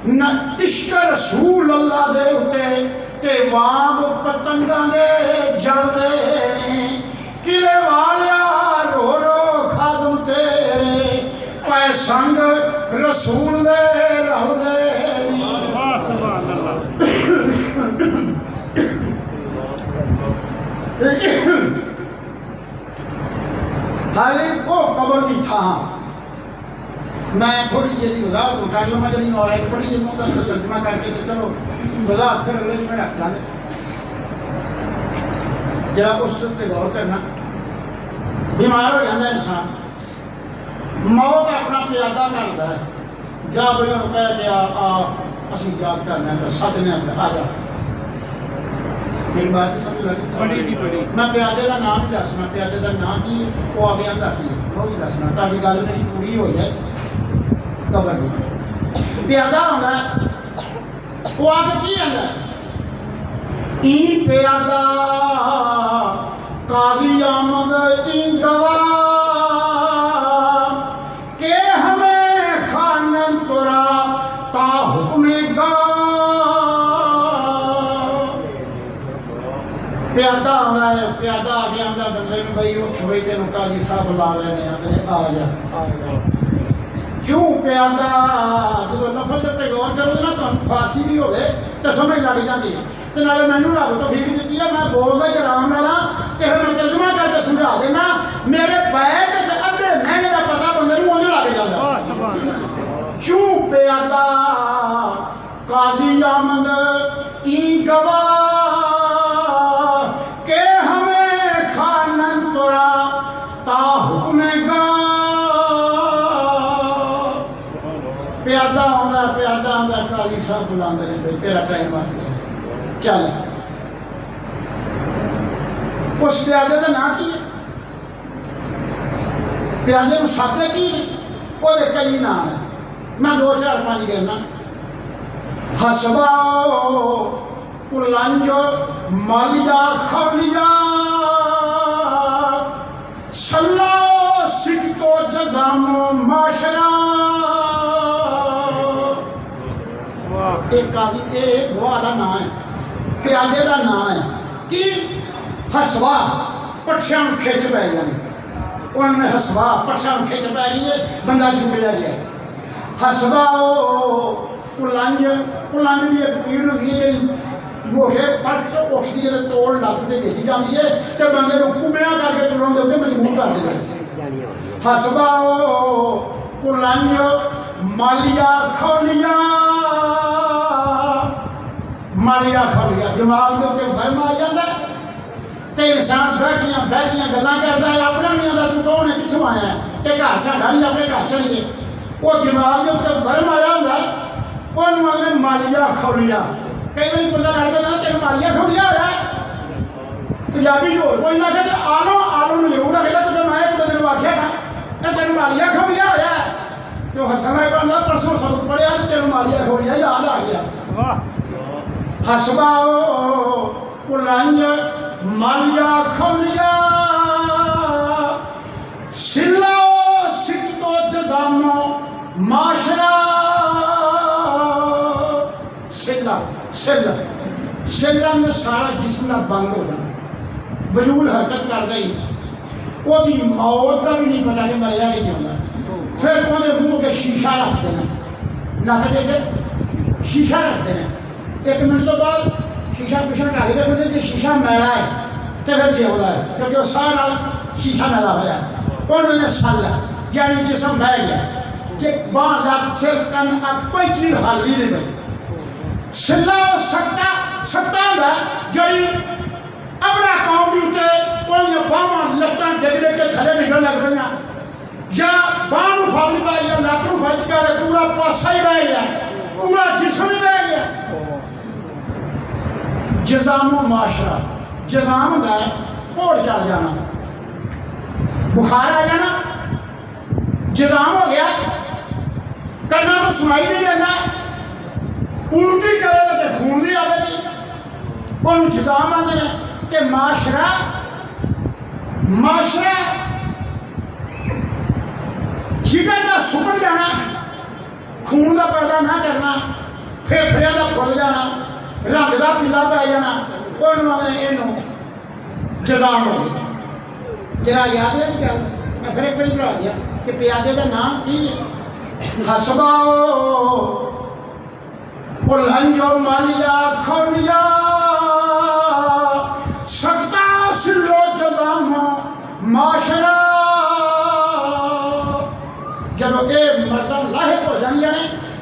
न इश्क रसूल अल्लाह दे उते ते वांग पतंगां दे जलदे ने किले वालिया रो रो खादम तेरे पै संग रसूल दे रलदे ने। वाह सुभान अल्लाह। हारे वो कबर की था मैं थोड़ी जी वजाहत कर लूँगा जी नॉलेज पढ़ी जी उसका तर्जमा करके तो चलो वजाहत फिर अगले में रख लाने जरा उस पर गौर करना। बीमार हो जाता इंसान मौत अपना प्यादा करता है जा बड़े रुपया गया असी याद करना तो सदने आ जा मेरी बात समझ लगी मैं प्यादे का नाम ही दसना प्यादे का नाम की वो आगे आंदा की वो भी दसना ताकि गल मेरी पूरी हो जाए। कबर की प्यादा होंदा वो आगे की आंदा ई प्यादा काजी आमद ई गवाह के हमें खानन तोरा ता हुक्मे गा प्यादा आना है प्यादा आ गया आंदा बंदे में भाई उठ भाई तेन काजी साहब बुला लेने आते आ जा क्यों प्यादा जो नफल जब तक गौर करोगे ना तो फारसी भी होवे तो समझ लग जाती है तो नाले मैनू रब तो फिक्र दी है मैं बोलदा ही आराम नाल ते फिर मैं तर्जुमा करके समझा देना मेरे बैत च अद्धे महीने का पता बंदे नूं उंज लग जाता। क्यों प्यादा काजी आमद ई गवाह के हमें खानन तोरा ता हुक्मे गा प्यादा आंदा काजी साहब बुलाते हैं तेरा टाइम आ गया चल उस प्यादे का नाम की है प्यादे में साथे की वो कई नाम है मैं 2-4-5 गिरना हसबाओ कुलंज मालिया खबलिया सल्लाओ सिकतो जजामो माशरा एक काजी एक गवाह का नाम है प्यादे का नाम है कि हसवा पट्ठियां खिंच पै जानी उन्होंने हसवा पट्ठियां खिंच पै गई है बंदा चुकया गया हसवा कुलंज भी एक पीड़ होती है जी मोटे पट तो उठती है तोड़ लत्त के बेची जाती है तो बंदे को कुमिया करके तुरंत उत्ते मजबूर कर देते हसवा कुलंज मालिया खौलिया मालिया खौलिया दिमाग के उत्ते वहम आ जाता है तो इंसान बैठिया गल्लां करता है अपना नहीं आता तू कौन है कितों आया है ये घर साडा नहीं अपने घर चलिए वो दिमाग के उत्ते वहम आया होंदा है उन्होंने आखदे मालिया खौलिया कई बार बंदा लड़ पैंदा तेन मालिया खौलिया होया पंजाबी होर कोई ना कहते आलो नूं जरूर आखदा तो मैं एक बंदे नूं आख्या ना तेन मालिया खौलिया होया तो हसन लग पैंदा परसों सबक पढ़िया तो तेन मालिया खौलिया याद आ गया। हसबाओ कुलंज मालिया खौलिया सिलाओ सिकतो जजामो माशरा सिला में सारा जिस्म का बंद हो जाना वजूद हरकत करता ही वो मौत का भी नहीं पता कि मरिया कि जिंदा फिर उन्हें मुँह के शीशा रख देना नक दे के शीशा रख देना 1 मिनट तो बाद शीशा पिछा ढाई रखते जो शीशा मैला है तो फिर जिंदा है क्योंकि वो सारा शीशा मैला होया उन्होंने सल यानी जिसम बह गया कि बांह लत सिर कन अख कोई चीज हाली नहीं बनी सिला सत्ता होंदा जड़ी अपना कौम के उत्ते बाਹਾਂ लत्तां डिग के थले निकल लग पई या बांह नूं फड़ पाई या लत्त नूं फड़ के पूरा पासा ही बह गया पूरा जिस्म ही बह गया। जजामो माशरा जजाम होंदा है घोड़ चढ़ जाना बुखार आ जाना जजाम हो गया करना तो सुनाई नहीं देना उल्टी करे तो खून भी आवेगी उन्होंने जजाम आते हैं कि माशरा माशरा जिगर का सुपड़ जाना, खून का पैदा ना करना, फेफड़िया का फुल जाना, रंग का पीला पै जाना, इनू जजाम हो गई। जरा याद है क्या? मैं फिर एक बार दोहरा दिया कि प्यादे का नाम की हसबाओ लंजो मालिया खौलिया सकता सिलो जजाम माशरा। जब ये मसा लाहिक हो जाए ने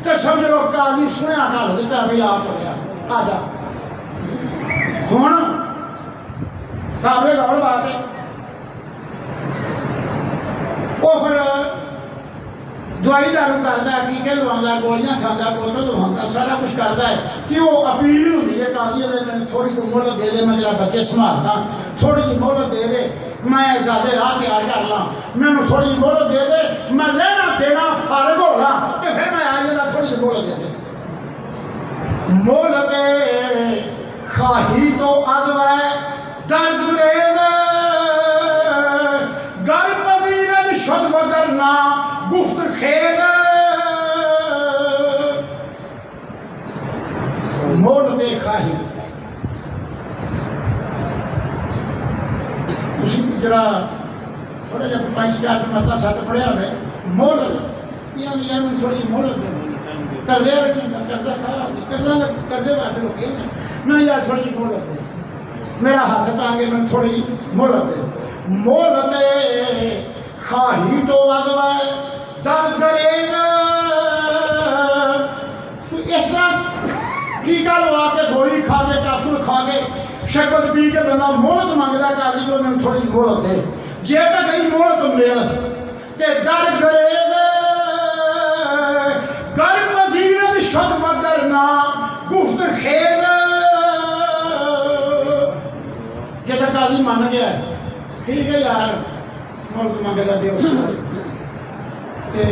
तो समझ लो काजी सुनिया कर दिता भी आप हो गया आ जा हुण काबले गौर बात है। वो फिर दवाई दारू करता है, टीके लवांदा, गोलियां खाता, बोतल लवांदा, सारा कुछ करता है कि वो अपील होती है काजी ने थोड़ी जी मोहलत दे दे, मैं जरा बच्चे संभालता, थोड़ी जी मोहलत दे दे, मैं ज्यादा राह तैयार कर ला, मैंने थोड़ी जी मोहलत दे दे, मैं लेना देना फारग हो ला तो फिर मैं आ जाता, थोड़ी जी मोहलत दे दे। मोहलत खाही तो अज़वा दर्द रेज़ गर पजीरत शुद वगरना गुफ्त खेज। मोहलते खाही उसी जरा थोड़ा जब 5-4 मतलब 7 पढ़िया है मोहलत यार थोड़ी मोहलत दे कर्जे कर्जा खा कर्जे वास्ते रोके मैं यार थोड़ी जी मोहलत दे, मेरा हाथ तांगे मैं थोड़ी मोहलत दे। मोहलत खाही तो अज़वा दर्द रेज़। तो इस तरह टीका लगा के गोली खा के कैप्सूल खा के शरबत पी के बंदा मोहलत मंगता काजी को मैं थोड़ी मोहलत दे, जे तक गई मोहलत मिल ते दर्द रेज़ गर पजीरत शुद वगरना गुफ्त खेज। जे तक काजी मान गया ठीक है यार मोहलत मंगता दे उसको ते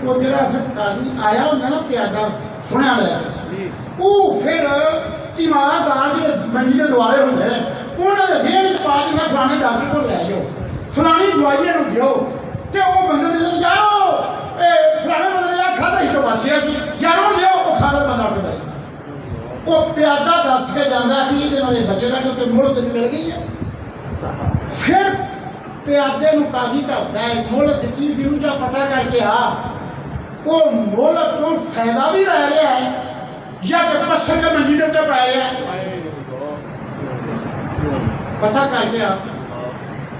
वो जरा फिर काजी आया होंगे ना प्यादा सुनने वाला वो फिर तीमारदार के मंजी के दुआरे होंगे उन्होंने सेहत पा दी मैं फलाने डॉक्टर को लै जाओ फलानी दवाइयां दो तो वो बंदे दे जाओ फलाने बंदे ने खादा ही तो बचिया यारो लियो वो खादा बंदा उठता है वो प्यादा दस के जाता कि ये बच्चे का क्योंकि मोहलत मिल गई है। फिर प्यादे को काजी करता है मोहलत की दूजा पता करके आ वो मोहलत तो फायदा भी रह रहा है या कि पत्थर के मंजी के उत्ते पै रहा है पता करके आ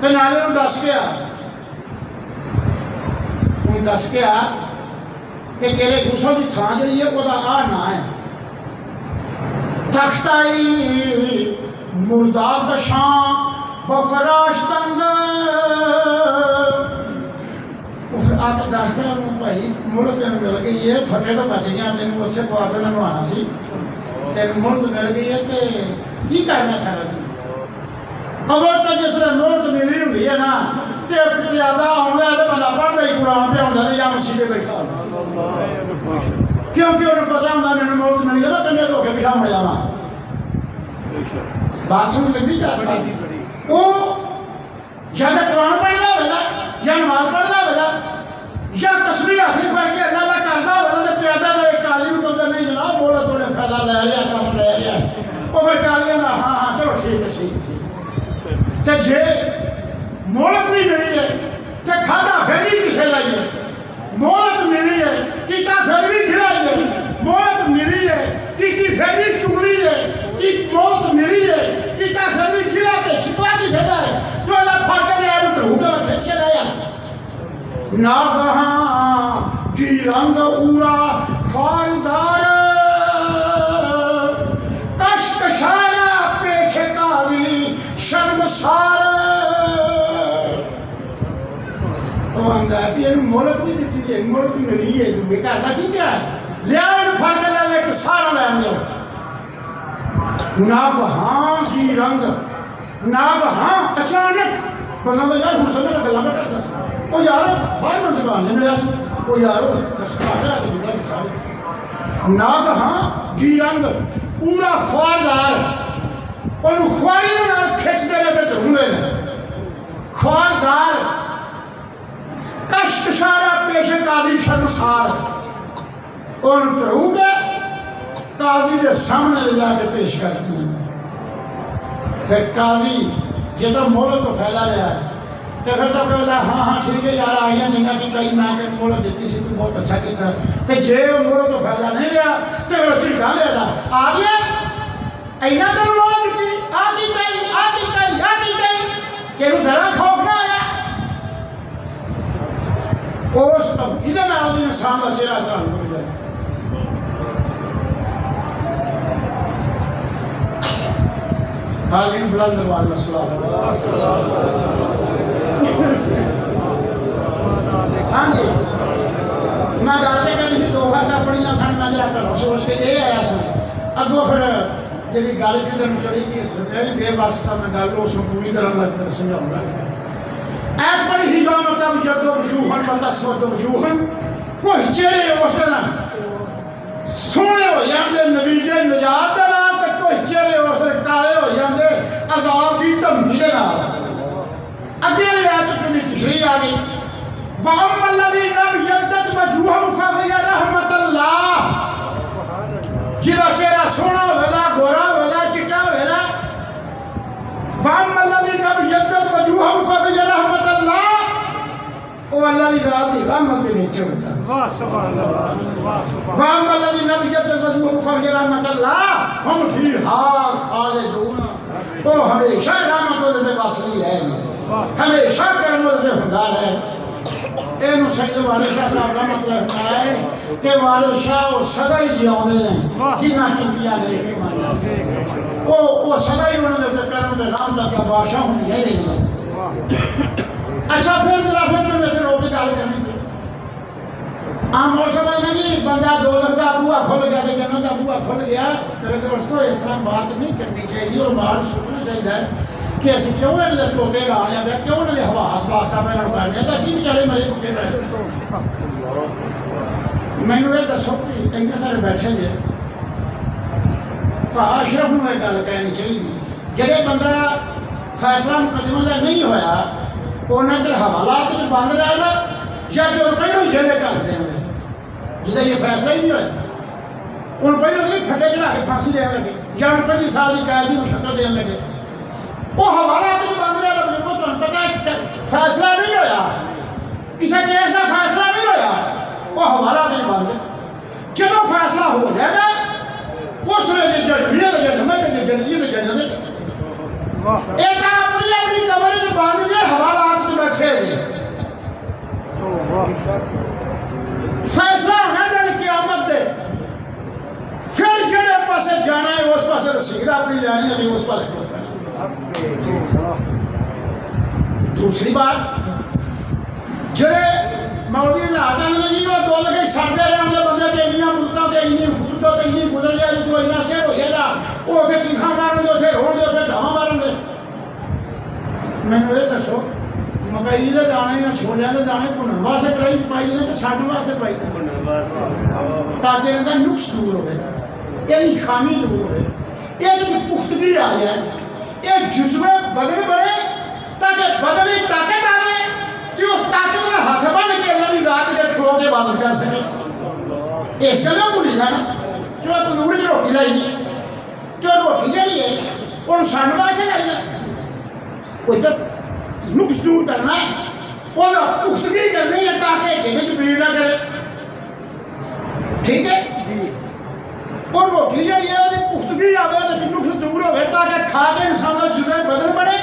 तो नाले दस के आ दस के आ कि तेरे गुस्सों की थां जी है वो आ ना है तख्ताई मुर्दाब दशां बफराश तंग। फिर आके दसते हैं भाई मुहलत तेन मिल गई है फटे तो बच गया तेन उत्थे पा के नहवाना सी तेन मुहलत मिल गई है तो की करना सारा दिन। अगर तो जिसने मुहलत मिली हुई है ना तो प्यादा आउंदा तो बंदा पढ़ता ही कुरान पे आउंदा या मसीह बैठा क्योंकि उन्हें पता होंगे मैंने मुहलत मिली है मैं कन्ने धोखे पिछा मुड़ जावा। बात सुन लगी क्या वो या तो कुरान पढ़ना होगा या नमाज पढ़ना होगा या तस्वीर हाथ में पढ़ के अल्लाह करना होगा तो प्यादा का एक काली को तो नहीं जनाब बोला थोड़े फैला ले लिया काम ले लिया वो फिर कालिया ना हाँ हाँ चलो ठीक है ठीक ठीक तो जे मोहलत नहीं मिली है तो खादा फिर भी किसे लगी मोहलत मिली है कीता फिर भी गिराई है मोहलत मिली है की फिर भी चुगली है की मोहलत मिली है कीता फिर भी गिरा के छिपा किसे है तो अल्लाह फट के लिया तो हुक्म अच्छे रहा ना कहाँ की रंग उरा खारजार कशकशारा पेशे काजी शर्मसार। मोहलत नहीं दी है मोहलत मिली है तुम्हें करता की क्या लिया फट के ला ले सारा लैन दो ना कहाँ की रंग ना कहाँ अचानक बंदा तो यार हूँ तो मेरा गला में करता सा वो यार बाहर में दुकान से मिला वो यार ना कहाँ घी रंग पूरा ख्वाजार और ख्वारी खिंचते रहते ढूंढे ख्वारजार कश्तशारा पेश काजी शर्मसार और करूंगे काजी के सामने ले जाके पेश कर दूँ। फिर काजी जो तो मोहर तो फैला रहा है तो फिर तो कहता हाँ हाँ ठीक है यार आ गया चंगा की कई मैं मोहर दी सी तू बहुत अच्छा किया तो जे मोहर तो फैला नहीं रहा तो फिर चिड़का लेता आ गया इन्ना तेन मोहर दी आदि कई कि जरा खौफ ना आया उस इधर इंसान का चेहरा तरह हो जाए। हाजिर बुलंद आवाज में सलाम। हाँ जी मैं गलती करनी सी दो हाथ पढ़िया सन मैं जरा घरों सोच के ये आया सन अगों फिर जी गल जिधर चढ़ी गई बेबस सा मैं गल उस पूरी तरह लग समझाऊंगा। ऐस पढ़ी सी जो मतलब जदो वजूहन मतलब सदो वजूहन कुछ चेहरे उस दिन सोहने हो जाते नवीजे निजात के नाल ते कुछ चेहरे उस दिन काले हो जाते अजाब की धमकी के नाल। अगे रियायत चुनी तीसरी आ गई जिदा चेहरा सोहना होगा गोरा होगा चिट्टा होगा अल्लाह की जात की रहमत के नीचे होता हमेशा रहमत वासली है हमेशा होता है। इन सैयद वारिस शाह साहब का मतलब है कि वारिस शाह वो सदा ही जियाते हैं जिन्ना कीतियां ने वो सदा ही उन्होंने करम के नाम तक बादशाह होनी है नहीं। अच्छा फिर जरा फिर मैं वैसे रोक के गल करनी आम और समझ नहीं बंदा 2 लाख का बुआ खुल गया जन्नत का बुआ खुल गया मेरे दोस्तों इस तरह बात नहीं करनी चाहिए और बाहर सोचना चाहिए कि असं क्यों इन्हें टोटे गा लिया क्यों इन्हें हवास वास्ता मैं करने ताकि बेचारे मरे मुके पे मैनू ये दसो कि इन्ने सारे बैठे जे अशरफ नूं यह गल कहनी चाहिए जेडे बंदा फैसला मुकदमे का नहीं होया उन्हें चर हवालात बंद रहेगा या कि पहले जेले कर देंगे जिदा ये फैसला ही नहीं होया उन पहले खड्डे चढ़ा के फांसी देने लगे या 25 साल की कैद की मुशक्कत देने लगे वो हवालात बंद रहा बिल्कुल तुम पता है फैसला नहीं होया किसी केस का फैसला नहीं होया वो हवालात बंद जो फैसला हो जाएगा उस एक अपनी कमरे च बंद जे हवालात बैठे जे फैसला होना जाने क़यामत दे फिर जेड़े पासे जाना है उस पासे रसीद अपनी लैनी है उस पासे। दूसरी बात जेड़े मौलवी राजा ने नहीं वो दो लगे सरदे रहने बंदे ते इन्नियां मुद्दा ते इन्नी खुद ते इन्नी गुजर जाए तो इन्ना शेर हो जाएगा वो उसे चिखा मारन दे उसे रोड दे उसे ढां मारन दे। मैनू ये दसो मकई के दाने या छोलियां के दाने भुनन वास्ते कढ़ाई पाई ने कि साडे वास्ते पाई ताकि इनका नुक्स दूर हो इनकी खामी दूर हो इनकी पुख्तगी आ जाए ये जुज्बे बदल बने ताकि बदली ताकत आवे कि उस ताकत में हाथ बन के अल्लाह की जात के खलो के इबादत कर सके। इस गल भूल जाना जो तंदूर च रोटी लाई जो रोटी जी है उन सानू वास्ते लाई है कोई तो नुक्स दूर करना है और पुख्तगी करनी है ताकि ढिड च पीड़ ना करे ठीक है और रोटी जी है पुख्तगी आवे तो नुक्स दूर हो ताकि खा के इंसान का जुज्बे बदल बने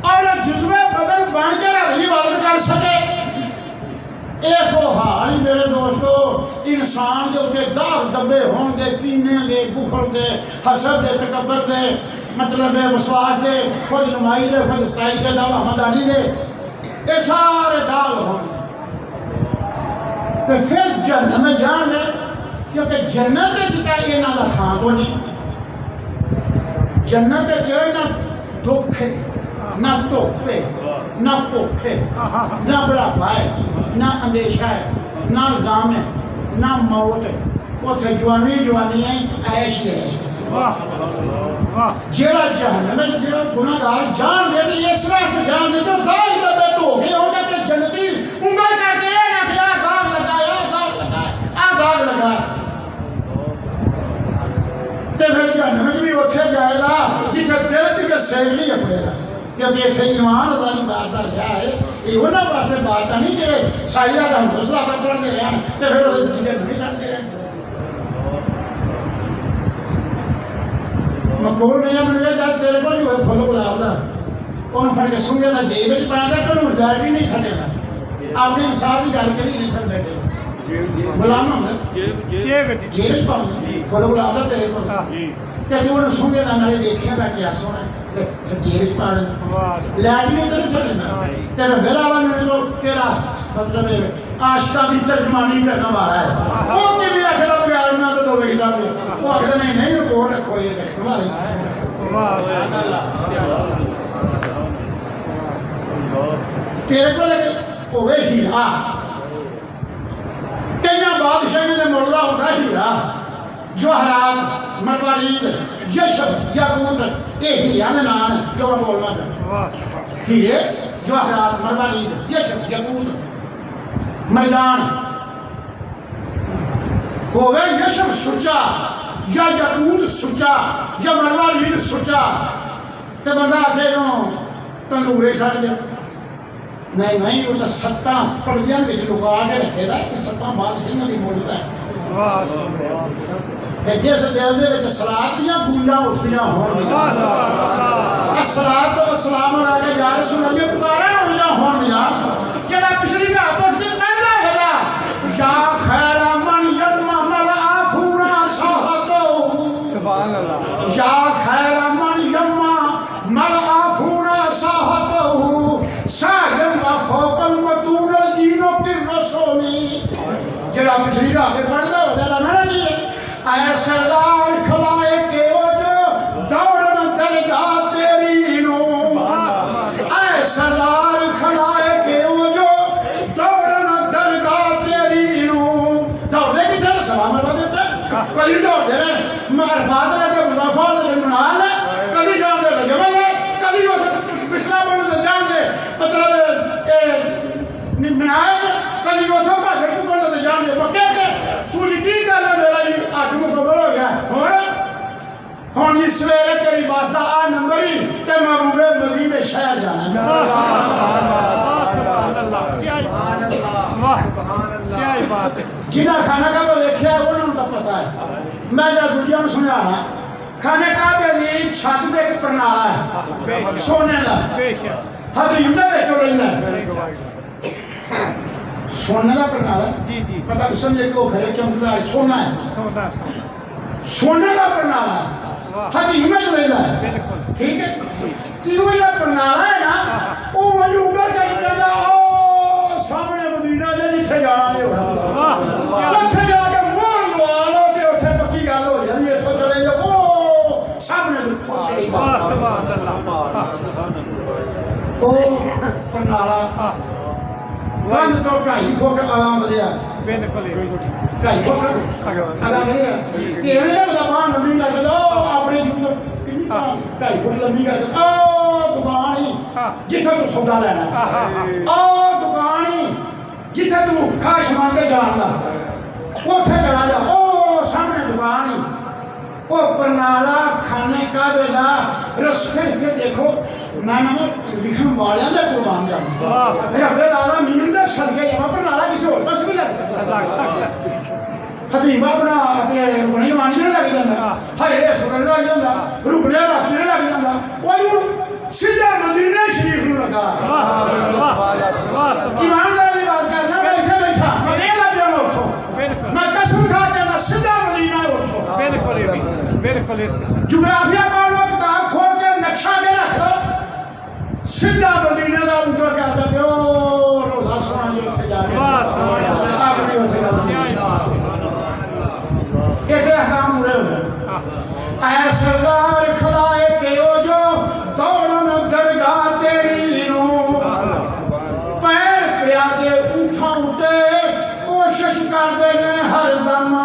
और जुज्बे बदल बन के रब की इबादत कर सके। एक हाल मेरे दोस्तों इंसान के उत्ते दाग दबे होंगे कीने दे बुखल दे हसद दे तकब्बर दे मतलब विश्वास दे खुद नुमाई दे खुद सताई दे दावा मदानी दे ये सारे दाग होंगे तो फिर जन्नत में जाने क्योंकि जन्नत इन्हों का थां को नहीं जन्नत ना दुख है ना धुप है ना भुख है ना बुढ़ापा है ना अंदेशा है ना गम है ना मौत है उत्थे जवानी जवानी है ऐश ही ऐश वाह वाह जेड़ा जहन्नम में जेड़ा गुनाहगार जान दे ते इस वास्ते जान दे तो दाग दबे तो गए होगा कि जन्नती उंगल करके ये ना क्या दाग लगाया आ दाग लगा ते फिर जहन्नम में भी उठे जाएगा जिथे दिल ते सेज नहीं अपनेगा क्योंकि इतने ईमान अल्लाह की ज़ात का रहा है ये उन्होंने वास्ते बात नहीं कि साइया का हम दूसरा तक पढ़ते रहे तो फिर उसे चीज़ें नहीं सकते रहे मकबूल नहीं बन जज तेरे को जो है फुल गुलाब का उन्होंने फट के सूंगे का जेब में पाता तो उन्होंने जाए भी नहीं सकेगा आपने इंसाफ की गल करी नहीं सकते गुलाम जेब में पाऊंगा फुल गुलाब का तेरे को ਤੇ ਤੂੰ ਉਹਨੂੰ ਸੁੰਘੇ ਦਾ ਨਾਲੇ ਦੇਖਿਆ ਦਾ ਕਿਆ ਸੋਹਣਾ ਤੇ ਜੇਲ੍ਹ ਚ ਪਾ ਦੇ ਲੈਟ ਨਹੀਂ ਤੇ ਸਕਦਾ ਤੇਰਾ ਬੇਲਾਵਾ ਨੂੰ ਤੇਰਾ ਮਤਲਬ ਆਸ਼ਕਾ ਦੀ ਤਰਜਮਾਨੀ ਕਰਨ ਵਾਲਾ ਹੈ ਉਹ ਕਿਵੇਂ ਆਖਦਾ ਪਿਆਰ ਨਾਲ ਤਾਂ ਦੋਵੇਂ ਸਾਹਮਣੇ ਉਹ ਆਖਦਾ ਨਹੀਂ ਨਹੀਂ ਰਿਪੋਰਟ ਰੱਖੋ ਇਹ ਰੱਖਣ ਵਾਲੇ ਵਾਹ ਤੇਰੇ ਕੋਲ ਹੋਵੇ ਹੀਰਾ ਕਈਆਂ ਬਾਦਸ਼ਾਹਾਂ ਦੇ ਮੁੱਲ ਦਾ ਹੁੰਦਾ ਹੀਰਾ जवाहरात मरवारीद यशब याकूत ये हीरा ने नाम जो बोलना है हीरे जवाहरात मरवारीद यशब याकूत मरजान होवे यशब सुचा या याकूत सुचा या मरवारीद सुचा ते बंदा आखे नो तंदूरे सड़ जा नहीं नहीं वो तो सत्ता पर्दियां विच लुका के रखेदा कि सत्ता बादशाह दी बोलदा है कि जिस दिल के सलाद दियां गूंजां उठदियां होणगियां सलाद तो सलाम के या रसूल अल्लाह पुकारा होईयां होणगियां जेड़ा पिछली रात उठदे पहला वेला या खैर मन यरमा मल आफूरा साहतो सुभान अल्लाह या खैर मन यरमा मल आफूरा साहतो साहिब फौकल मतूर दीनो की रसूली जेड़ा पिछली रात पढ़दा होदा ना जी ऐ सरदार खलाए के वो जो दौड़न दरगाह तेरी नो ऐ सरदार खलाए के वो जो दौड़न दरगाह तेरी नो दौड़े की चल सलाम अलैकुम कभी दौड़ते रहे मारफात रहे मुनाफात रहे मुनाल कभी जान दे जमल कभी वो पिछला बन से जान दे मतलब निनाज कभी वो था भाग चुका से जान दे मक्के से तू की गल है मेरा जी आज मुकम्मल हो गया हुण जी सवेरे तेरी बस का आ नंबर ही ते महबूबे मदीने शहर जाना जिन्हें खाना का देखा उन्होंने तो पता है मैं जब दूजिया समझाना खाने का भी छत दे एक प्रणाला है सोने का हजरीम सोने का प्रणाला जी जी पता समझे कि वो खरे चमकदा है सोना है सोने का प्रणाला हजरीम है ठीक है तीनों जो प्रणाला है ना वो मुझे ऊपर कर देगा ओ सामने मदीना जे जिथे जाना है उत्थे जाके मोर लवा लो ते उत्थे पक्की गल हो जांदी इथों चले जाओ ओ सामने सुभान अल्लाह ओ प्रणाला वन तो 2.5 फुट आराम दिया बिल्कुल 2.5 फुट आराम दिया तेरे ने बता बाहर लंबी कर दो अपने जूत कितनी 2.5 फुट लंबी कर दो ओ दुकान ही जिथे तू सौदा लेना ओ दुकान ही जिथे तू खाश मांगे जाना उथे चला जा ओ सामने दुकान ही ओ प्रणाला खाने का बेदा रस फिर देखो मैं लिखने वाले ने कुर्बान जाऊं रब्बे आला मीन दा सदके जावा प्रणाला किसी और पास भी लग सकता हतीबा बना के रुकनी मानी ने लग जांदा हाय सुगंध लग जांदा रुकने रात ने लग जांदा वो सीधा मदीने शरीफ नु लगा वाह वाह ईमानदार की बात करना मैं इथे बैठा मैं नहीं लग जाऊं उठो मैं कसम खा के मैं सीधा मदीना उठो बिल्कुल ज्योग्राफिया पढ़ लो किताब खोल के नक्शा के रख लो सीधा मदीने का उनको क्या कहते हो रोजा सोना जो उठे जा रहे वाह आप नहीं हो सकता इतने काम हो रहे ऐ सरदार खलाए के ओ जो दौड़न दरगाह तेरी नो पैर प्यादे उठा उते कोशिश करते ने हर दम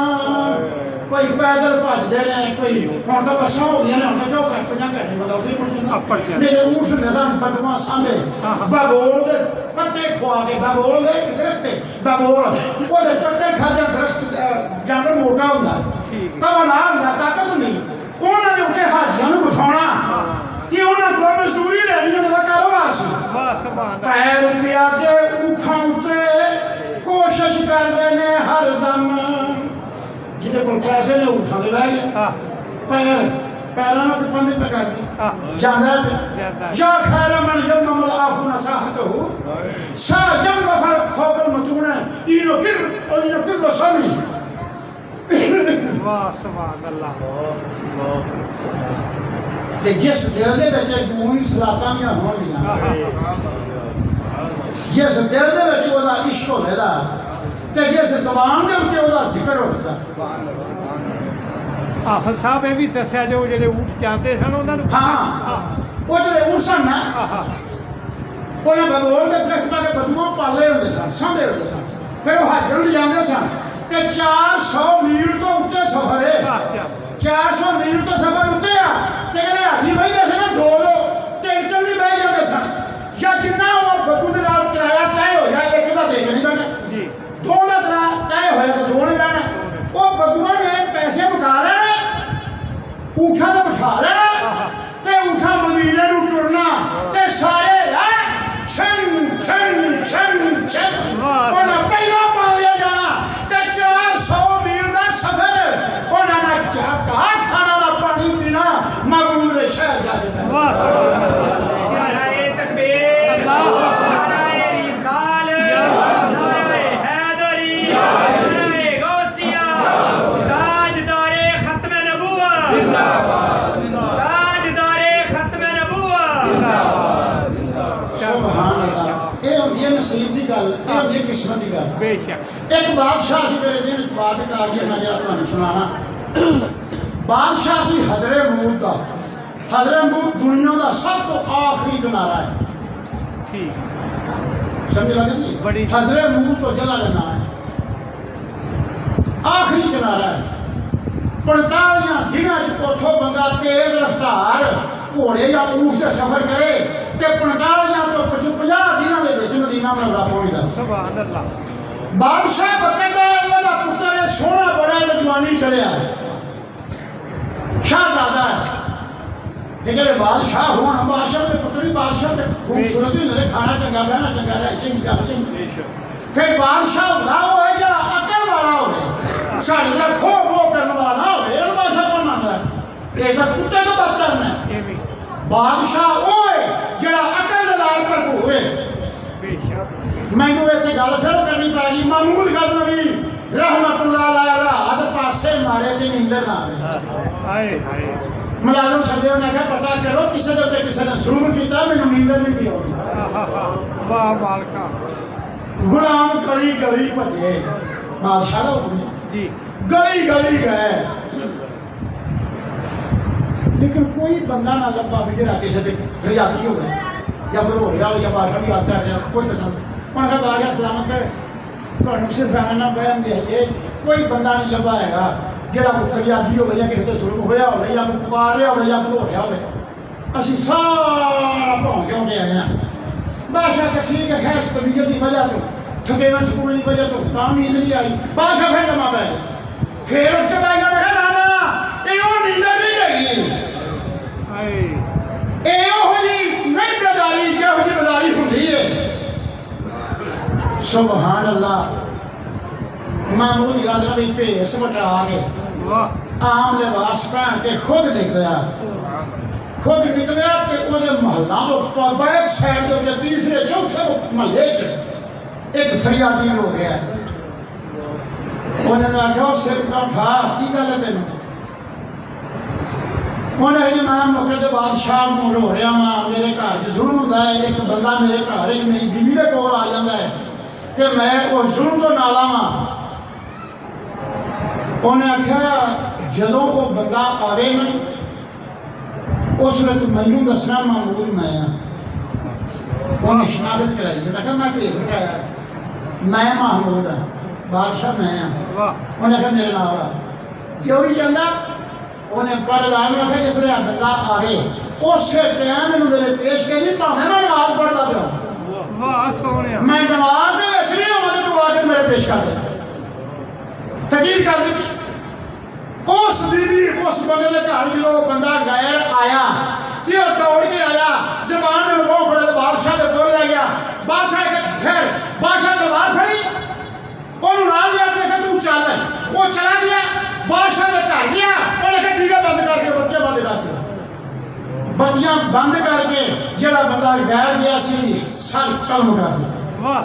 कोई पैदल भजते ने कोई ਹੁਣ ਤਾਂ ਬੱਸਾਂ ਹੋ ਗਈਆਂ ਨੇ ਹੁਣ ਤਾਂ ਜੋ 50 ਘੰਟੇ ਬੰਦਾ ਉੱਥੇ ਪਹੁੰਚ ਅੱਪੜ ਜਾਂਦਾ ਜਾਂਦਾ। ਮੇਰੇ ਊਠ ਹੁੰਦੇ ਸਨ ਬਦਮਾਸ਼ ਸਾਹਮਣੇ ਬਬੋਲ ਦੇ ਪੱਤੇ ਖਵਾ ਕੇ ਬਬੋਲ ਦੇ ਇੱਕ ਦਰਖਤ ਤੇ ਬਬੋਲ ਉਹਦੇ ਪੱਤੇ ਖਾ ਜਾ ਦਰਖਤ ਜਾਨਵਰ ਮੋਟਾ ਹੁੰਦਾ ਠੀਕ। ਤਾਂ ਨਾ ਹੁੰਦਾ ਤਾਕਤ ਨਹੀਂ ਉਹਨਾਂ ਦੇ ਉੱਤੇ ਹਾਜੀਆਂ ਨੂੰ ਬਿਠਾਉਣਾ ਕਿ ਉਹਨਾਂ ਕੋਲ ਮਜ਼ਦੂਰੀ ਲੈਣੀ ਉਹਨਾਂ ਦਾ ਕਾਰੋਬਾਰ ਸੀ ਵਾਹ ਸੁਭਾਨ ਅੱਲਾਹ। ਪੈਰ ਪਿਆ ਕੇ ਊਠਾਂ ਉੱਤੇ ਕੋਸ਼ਿਸ਼ ਕਰਦੇ ਨੇ ਹਰ ਦਮ ਜਿਹਦੇ ਕੋਲ ਪੈਸੇ ਨੇ ਊਠਾਂ ਦੇ ਬਹਿ ਗਏ ਹਾਂ ਪੈਰਾਂ ਨਾਲ ਪਿੱਪਾਂ ਦੇ ਪੈ ਕਰਦੀ ਹਾਂ ਜਾਂਦਾ ਜਾਂਦਾ। ਜਾਂ ਖੈਰ ਮਨ ਯਮ ਮਲਾਫ ਨਸਾਹਤਹੁ ਸਾ ਜਮ ਵਫਾ ਫੋਕ ਮਤੂਨਾ ਇਹਨੋ ਕਿਰ ਵਸਾਮੀ ਵਾਹ ਸੁਭਾਨ ਅੱਲਾਹ। ਤੇ ਜਿਸ ਦਿਲ ਦੇ ਵਿੱਚ ਦੂਈ ਸਲਾਤਾਂ ਦੀਆਂ ਹੋਣਗੀਆਂ ਜਿਸ ਦਿਲ ਦੇ ਵਿੱਚ ਉਹਦਾ ਇਸ਼ਕ ਹੋਵੇਗਾ ਤੇ ਜਿਸ ਜ਼ਬਾਨ ਦੇ ਉੱਤੇ ਉਹਦਾ ਜ਼ਿਕਰ ਹੋਵੇਗਾ ਆਫਤ ਸਾਹਿਬ ਇਹ ਵੀ ਦੱਸਿਆ ਜੋ ਜਿਹੜੇ ਊਠ ਜਾਂਦੇ ਸਨ ਉਹਨਾਂ ਨੂੰ ਹਾਂ ਉਹ ਜਿਹੜੇ ਉਰਸਨ ਨਾ ਆਹਾ ਉਹਨਾਂ ਬਬੋਲ ਦੇ ਦਰਖਤ ਪਾ ਕੇ ਬਦੂਆਂ ਪਾਲੇ ਹੁੰਦੇ ਸਨ ਸਾਂਭੇ ਹੁੰਦੇ ਸਨ ਫਿਰ ਉਹ ਹਾਜਰ ਨੂੰ ਜਾਂਦੇ ਸਨ ਤੇ 400 ਮੀਲ ਤੋਂ ਉੱਤੇ ਸਫ਼ਰ ਹੈ ਅੱਛਾ 400 ਮੀਲ ਤੋਂ ਸਫ਼ਰ ਉੱਤੇ ਆ ਤੇ ਕਹਿੰਦੇ ਹਾਜੀ ਬਹਿੰਦੇ ਸੀ ਨਾ ਦੋ ਟਿਕਟ ਵੀ ਬਹਿ ਜਾਂਦੇ ਸਨ ਜਾਂ ਜਿੰਨਾ ਉਹ ਬੱਦੂ ਦੇ ਨਾਲ ਕਿਰਾਇਆ ਤੈਅ ਹੋ ਜਾਏ ਇੱਕ ਦਾ ਦੇ ਕੇ ਨਹੀਂ ਬਹਿਣਾ ਜੀ ਦੋ ਦਾ ਤੈਅ ਹੋਇਆ ਤਾਂ ਦੋ ਨਹੀਂ ਬਹਿਣਾ ਉਹ ਬੱਦੂਆਂ ਨੇ ਪੈਸੇ ਉਠਾ ਲੈਣੇ ਊਠਾਂ ਦਾ ਬਿਠਾ ਲੈਣਾ ਤੇ ਊਠਾਂ ਮਦੀਨੇ ਨੂੰ ਟੁਰਨਾ ਤੇ ਸਾਰੇ ਰਾਹ ਛਨ ਛਨ ਛਨ ਛਨ ਉਹਨਾਂ ਪਹਿਲਾਂ ਪਾਲਿਆ ਜਾਣਾ ਤੇ 400 ਮੀਲ ਦਾ ਸਫ਼ਰ ਉਹਨਾਂ ਨੇ ਚਾਹ ਖਾਣਾ ਦਾ ਪਾਣੀ ਪੀਣਾ ਮਕਬੂਲ ਦੇ ਸ਼ਹਿਰ ਜਾ ਕੇ ਵਾਹ ਸੁਭਾਨ ਅੱਲਾਹ। ਨਾਰੇ ਤਕਬੀਰ ਅੱਲਾਹੁ ਨਾਰੇ ਰਿਸਾਲ ਨਾਰੇ ਹੈਦਰੀ ਨਾਰੇ ਗੌਸੀਆ ਤਾਜਦਾਰੇ ਖਤਮ ਨਬੂਵਤ ਜ਼ਿੰਦਾਬਾਦ ਤਾਜਦਾਰੇ ਖਤਮ ਨਬੂਵਤ ਸੁਭਾਨ ਅੱਲਾਹ ਇਹ ਹੁੰਦੀ ਹੈ ਨਸੀਬ ਦੀ ਗੱਲ ਇਹ ਹੁੰਦੀ ਹੈ ਕਿਸਮਤ ਦੀ ਗੱਲ ਬੇਸ਼ੱਕ ਇੱਕ ਬਾਦਸ਼ਾਹ ਸੀ ਮੇਰੇ ਦਿਨ ਬਾਤ ਕਾਰਜ ਮੈਂ ਜਿਹੜਾ ਤੁਹਾਨੂੰ ਸੁਣਾਣਾ ਬਾਦਸ਼ਾਹ ਸੀ ਹਜ਼ਰੇ ਮੂਦ ਦਾ ਹਜ਼ਰੇ ਮੂਦ ਦੁਨੀਆ ਦਾ ਸਭ ਤੋਂ ਆਖਰੀ ਕਿਨਾਰਾ ਹੈ ਠੀਕ ਸਮਝ ਲੱਗਦੀ ਬੜੀ- ਹਜ਼ਰੇ ਮੂਦ ਤੋਂ ਜਗ੍ਹਾ ਦਾ ਨਾਮ ਹੈ ਆਖਰੀ ਕਿਨਾਰਾ ਹੈ 45 ਦਿਨਾਂ ਚ ਉੱਥੋਂ ਬੰਦਾ ਤੇਜ਼ ਰਫ਼ਤਾਰ ਘੋੜੇ ਜਾਂ ਊਠ ਤੇ ਸਫ਼ਰ ਕਰੇ ਤੇ 45 ਤੋਂ 50 ਦਿਨਾਂ ਦੇ ਵਿੱਚ ਮਦੀਨਾ ਮੁਨੱਵਰਾ ਪਹੁੰਚਦਾ ਸੁਭਾਨ ਅੱਲਾਹ। ਬਾਦਸ਼ਾਹ ਬਕਦਾ ਉਹਦਾ ਪੁੱਤਰ ਹੈ ਸੋਹਣਾ ਬੜਾ ਹੈ ਜਵਾਨੀ ਚੜਿਆ ਸ਼ਾਹਜ਼ਾਦਾ ਹੈ ਤੇ ਜਿਹੜੇ ਬਾਦਸ਼ਾਹ ਹੋਣ ਬਾਦਸ਼ਾਹ ਦੇ ਪੁੱਤਰ ਵੀ ਬਾਦਸ਼ਾਹ ਤੇ ਖੂਬਸੂਰਤ ਹੁੰਦੇ ਨੇ ਖਾਣਾ ਚੰਗਾ ਬਹਿਣਾ ਚੰਗਾ ਰਹਿ ਚੰਗੀ ਗੱਲ ਚੰਗੀ ਬੇਸ਼ੱਕ ਫਿਰ ਬਾਦਸ਼ਾਹ ਹੁੰਦਾ ਉਹ ਹੈ ਜਿਹੜਾ ਅਕਲ ਵਾਲਾ ਹੋਵੇ ਸਾਡੇ ਨਾਲ ਖੋਹ ਮੋਹ ਕਰਨ ਵਾਲਾ ਨਾ ਹੋਵੇ ਇਹ ਬਾਦਸ਼ਾਹ ਕੌਣ ਮੰਨਦਾ ਇਹ ਤਾਂ ਕੁੱਤੇ ਤੋਂ ਬਦਤਰ ਨੇ ਇਹ ਵੀ ਬਾਦਸ਼ਾਹ ਉਹ ਹੈ ਜਿਹੜਾ ਅਕਲ ਦੇ ਨਾਲ ਭਰਪੂਰ ਹੋਵੇ ਬੇਸ਼ੱਕ ਮੈਨੂੰ ਇੱਥੇ ਗੱਲ ਫਿਰ ਕਰਨੀ ਪੈ ਗਈ ਮਾਮੂਦ ਗਜ਼ਨਵੀ ਰਹਿਮਤੁल्लाह ਅਲੈਹ ਰਾਤ ਪਾਸੇ ਮਾਰੇ ਤੇ ਨੀਂਦਰ ਨਾ ਆਵੇ ਹਾਏ ਹਾਏ ਮੁਲਾਜ਼ਮ ਸੱਦੇ ਉਹਨੇ ਕਿਹਾ ਪਤਾ ਕਰੋ ਕਿਸੇ ਦੇ ਉੱਤੇ ਕਿਸੇ ਨੇ ਜ਼ੁਲਮ ਕੀਤਾ ਮੈਨੂੰ ਨੀਂਦਰ ਨਹੀਂ ਪਈ ਆਉਂਦੀ ਆਹਾ ਵਾਹ ਮਾਲਕਾ ਗੁਲਾਮ ਗਲੀ ਗਲੀ ਭੱਜੇ ਬਾਦਸ਼ਾਹ ਦਾ ਹੁਕਮ ਜੀ ਗਲੀ ਗਲੀ ਗਏ ਲੇਕਿਨ ਕੋਈ ਬੰਦਾ ਨਾ ਲੱਭਾ ਵੀ ਜਿਹੜਾ ਕਿਸੇ ਦੇ ਫਰਿਆਦੀ ਹੋਵੇ ਜਾਂ ਭਰੋ ਰਿਹਾ ਹੋਵੇ ਜਾਂ ਬਾਦਸ਼ਾਹ ਦੀ ਯਾਦ ਕਰ ਰਿਹਾ ਕੋਈ ਪਤਾ ਨਹੀਂ ਉਹਨਾਂ ਕਹਾ ਬਾਦਸ਼ਾਹ ਸਲਾਮਤ ਹੈ ਤੁਹਾਨੂੰ ਸਿਰਫ ਐਵੇਂ ਨਾ ਬਹਿਮ ਦੇ ਹੈ ਕੋਈ ਬੰਦਾ ਨਹੀਂ ਲੱਭਾ ਹੈਗਾ ਜਿਹੜਾ ਕੋਈ ਫਰਿਆਦੀ ਹੋਵੇ ਜਾਂ ਕਿਸੇ ਤੇ ਜ਼ੁਲਮ ਹੋਇਆ ਹੋਵੇ ਜਾਂ ਕੋਈ ਪੁਕਾਰ ਰਿਹਾ ਹੋਵੇ ਜਾਂ ਭਰੋ ਰਿਹਾ ਹੋਵੇ ਅਸੀਂ ਸਾਰਾ ਭੌਂ ਕਿਉਂ ਕੇ ਆਏ ਹਾਂ ਬਾਦਸ਼ਾਹ ਤਾਂ ਠੀਕ ਹੈ ਖੈਰ ਤਬੀਅਤ ਦੀ ਵਜ੍ਹਾ ਤੋਂ ਥਕੇਵਨ ਸਕੂਲ ਦੀ ਵਜ੍ਹਾ ਤੋਂ ਤਾਂ ਨੀਂਦ ਨਹੀਂ ਆਈ ਬਾਦਸ਼ਾਹ ਫਿਰ ਲੰਮਾ ਪੈ ਗਿਆ ਫਿਰ ਉਸ ਕੇ ਬਾਅਦ ਮੈਂ ਕਿਹਾ ਨਾ ਇਹ ਉਹ ਨੀਂਦ ਨਹੀਂ ਹੈਗੀ ਹਾਏ ਇਹ ਉਹ ਜੀ ਨਹੀਂ ਬੇਦਾਰੀ ਜਿਹੋ ਜਿਹੀ ਬੇਦਾਰੀ ਹੁੰਦੀ ਹੈ ਸੁਭਾਨ ਅੱਲਾਹ ਮਾਮੂਦ ਗਜ਼ਨਵੀ ਭੇਸ ਵਟਾ ਕੇ ਵਾਹ ਆਮ ਲਿਬਾਸ ਪਹਿਨ ਕੇ ਖੁਦ ਨਿਕਲਿਆ ਤੇ ਉਹਦੇ ਮਹੱਲਾ ਤੋਂ ਬੈਕ ਸਾਈਡ ਦੇ ਉੱਤੇ ਤੀਸਰੇ ਚੌਥੇ ਮਹੱਲੇ 'ਚ ਇੱਕ ਫਰਿਆਦੀ ਹੋ ਗਿਆ ਉਹਨੇ ਆਖਿਆ ਸਿਰ ਉਠਾ ਕੀ ਗੱਲ ਹੈ ਤੈਨੂੰ ਉਹਨੇ ਜੀ ਮੈਂ ਮੌਕੇ ਤੇ ਬਾਦਸ਼ਾਹ ਨੂੰ ਰੋ ਰਿਹਾ ਵਾਂ ਮੇਰੇ ਘਰ 'ਚ ਜ਼ੁਲਮ ਹੁੰਦਾ ਹੈ ਇੱਕ ਬੰਦਾ ਮੇਰੇ ਘਰ 'ਚ ਮੇਰੀ ਬੀਵੀ ਦੇ ਕੋਲ ਆ ਜਾਂਦਾ ਹੈ ਕਿ ਮੈਂ ਉਹ ਜ਼ੁਲਮ ਤੋਂ ਨਾ ਲਾਵਾਂ ਉਹਨੇ ਆਖਿਆ ਜਦੋਂ ਉਹ ਬੰਦਾ ਆਵੇ ਨਾ ਉਸ ਵਿੱਚ ਮੈਨੂੰ ਦੱਸਣਾ ਮਾਮੂਲ ਮੈਂ ਆ ਉਹਨੇ ਸ਼ਨਾਖਤ ਕਰਾਈ ਮੈਂ ਕਿਹਾ ਮੈਂ ਭੇਸ ਕਰਾਇਆ ਮੈਂ ਮਾਮੂਦ ਆ ਬਾਦਸ਼ਾਹ ਮੈਂ ਆ ਵਾਹ ਉਹਨੇ ਕਿਹਾ ਮੇਰੇ ਨਾਲ ਆ ਕਿਉਂ ਨਹੀਂ ਜਾਂਦਾ उन्हें पढ़दार में आखिया जिसले बंदा आवे उस टाइम मैंने मेरे पेश करी भावें मैं नमाज पढ़ता पिया वाह सोने मैं नमाज इसलिए होने तो आके मेरे पेश कर दे तकीद कर दी उस बीबी उस बंदे के घर जो बंदा गैर आया ते दौड़ के आया जबान में वो फड़े बादशाह के कोल ले गया बादशाह के ठहर बादशाह तलवार फड़ी ਉਹਨੂੰ ਨਾਲ ਲਿਆ ਕੇ ਕਹਿੰਦਾ ਤੂੰ ਚੱਲ ਉਹ ਚਲਾ ਗਿਆ ਬਾਦਸ਼ਾਹ ਦੇ ਘਰ ਗਿਆ ਉਹਨੇ ਕਿਹਾ ਠੀਕ ਹੈ ਬੰਦ ਕਰ ਦਿਓ ਬੱਤੀਆਂ ਬੰਦ ਕਰ ਦਿਓ ਬੱਤੀਆਂ ਬੰਦ ਕਰਕੇ ਜਿਹੜਾ ਬੰਦਾ ਗੈਰ ਗਿਆ ਸੀ ਸਰ ਕਲਮ ਕਰ ਦਿੱਤਾ वाह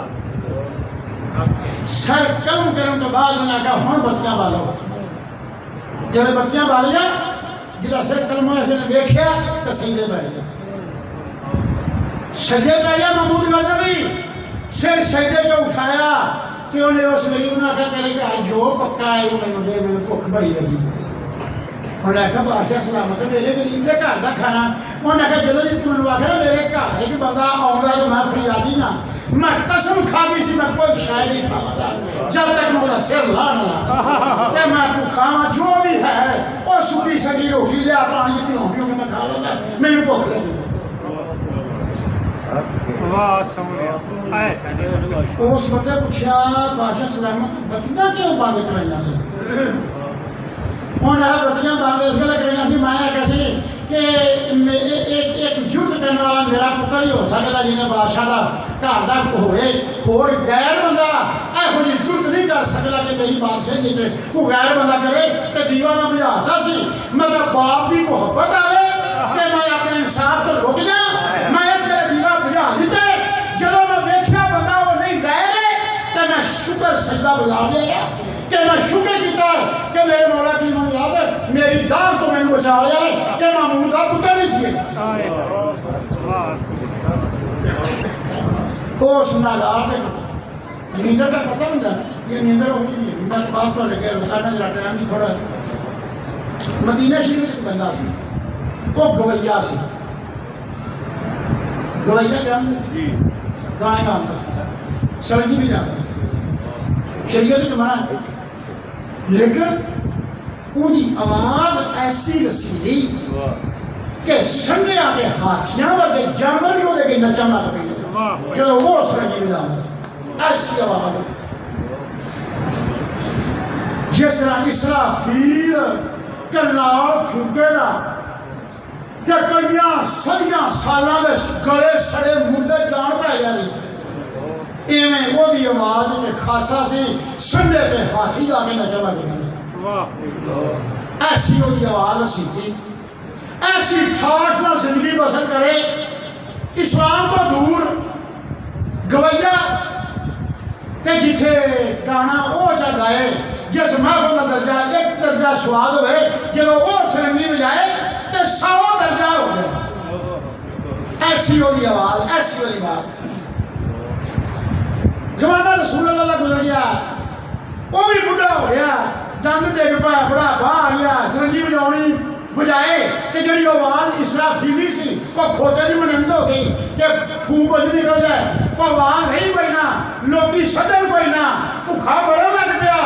ਸਰ ਕਲਮ ਕਰਨ ਤੋਂ ਬਾਅਦ ਉਹਨੇ ਕਿਹਾ ਹੁਣ ਬੱਤੀਆਂ ਬਾਲੋ ਜਦੋਂ ਬੱਤੀਆਂ ਬਾਲੀਆਂ ਜਿਹੜਾ ਸਿਰ ਕਲਮ ਨੇ ਵੇਖਿਆ ਤਾਂ ਸਜਦੇ ਪੈ ਗਿਆ ਸਜਦੇ ਪੈ ਗਿਆ ਮਹਮੂਦ ਗਜ਼ਨਵੀ ਸਿਰ ਸਜਦੇ ਤੋਂ ਉਠਾਇਆ कि उन्हें उस गरीब ने आखिया तेरे घर जो पक्का है वो मैंने दे मैंने भुख बड़ी लगी उन्हें आखिया बादशाह सलामत मेरे गरीब के घर का खाना उन्हें आखिया जो जी तू मैंने आखिया मेरे घर एक बंदा आउंदा तो मैं फरियादी ना मैं कसम खा दी सी मैं कोई शाय नहीं खावांगा जब तक मेरा सिर ला ना ते मैं तू खावा जो भी है वो सुखी सगी रोटी लिया पानी पियो पियो के मैं खा लूंगा मैंने भुख लगी वाह सोने आए उस बंदे पूछा बादशाह सलामत बत्तियां क्यों बंद कराइया सी उन्हें बत्तियां बंद इस गल कराइया सी मैं कैसे कि एक युद्ध करने वाला मेरा पुत्र ही हो सकता जिन्हें बादशाह का घर का होर गैर बंदा एहो जी युद्ध नहीं कर सकता कि मेरी बादशाही वो गैर बंदा करे तो दीवा में बुझाता सी मतलब बाप की मुहब्बत आवे कि मैं अपने इंसाफ तो रुक जा मैं इस दीवा बुझा दिते जब मैं वेख्या बंदा वो नहीं गैर है तो मैं शुक्र सजदा बुझा लिया कि मैं शुक्र किया कि मेरे मौला की मन याद है मेरी दाग तो मैंने बचा लिया कि मामूद का पुत्र नहीं सी उस नादार ने नींदर का पता नहीं ये नींदर होगी नहीं मैं बात तो लगे रोजाना जरा टाइम भी थोड़ा मदीना शरीफ से बंदा सी वो गवैया सी गवैया क्या जी गाने का सरगी भी जाता शरीयत जमाना लेकिन उसकी आवाज ऐसी रसीली कि संडिया के हाथियों वर्गे जानवर भी वो नचन लग पे चलो वो सरगी भी जाता ऐसी आवाज जिस तरह इसराफील करनाल फूकेगा कि कई सदियां सालों के गले सड़े मुर्दे जान पै जाए इवें वो आवाज खासा सी संडे के हाथी जाके नचन लग गए ऐसी वो आवाज सी थी ऐसी ठाठ ना जिंदगी बसर करे इस्लाम तो दूर गवैया ते जिथे गाना वो चा गाए जिस महफिल का दर्जा एक दर्जा स्वाद होए जो वो सरंगी बजाए तो 100 दर्जा हो गया ऐसी वो आवाज ऐसी वाली बात जमाना रसूल अल्लाह गुजर गया वो भी बुढ़ा हो गया दंद डिग पाया बुढ़ापा आ गया सरंगी बजानी बजाए तो जी आवाज इसराफीली सी वो खोते की मनंद हो गई कि फूक बज निकल जाए वो आवाज नहीं पैना लोग सदन पैना भुखा बड़न लग गया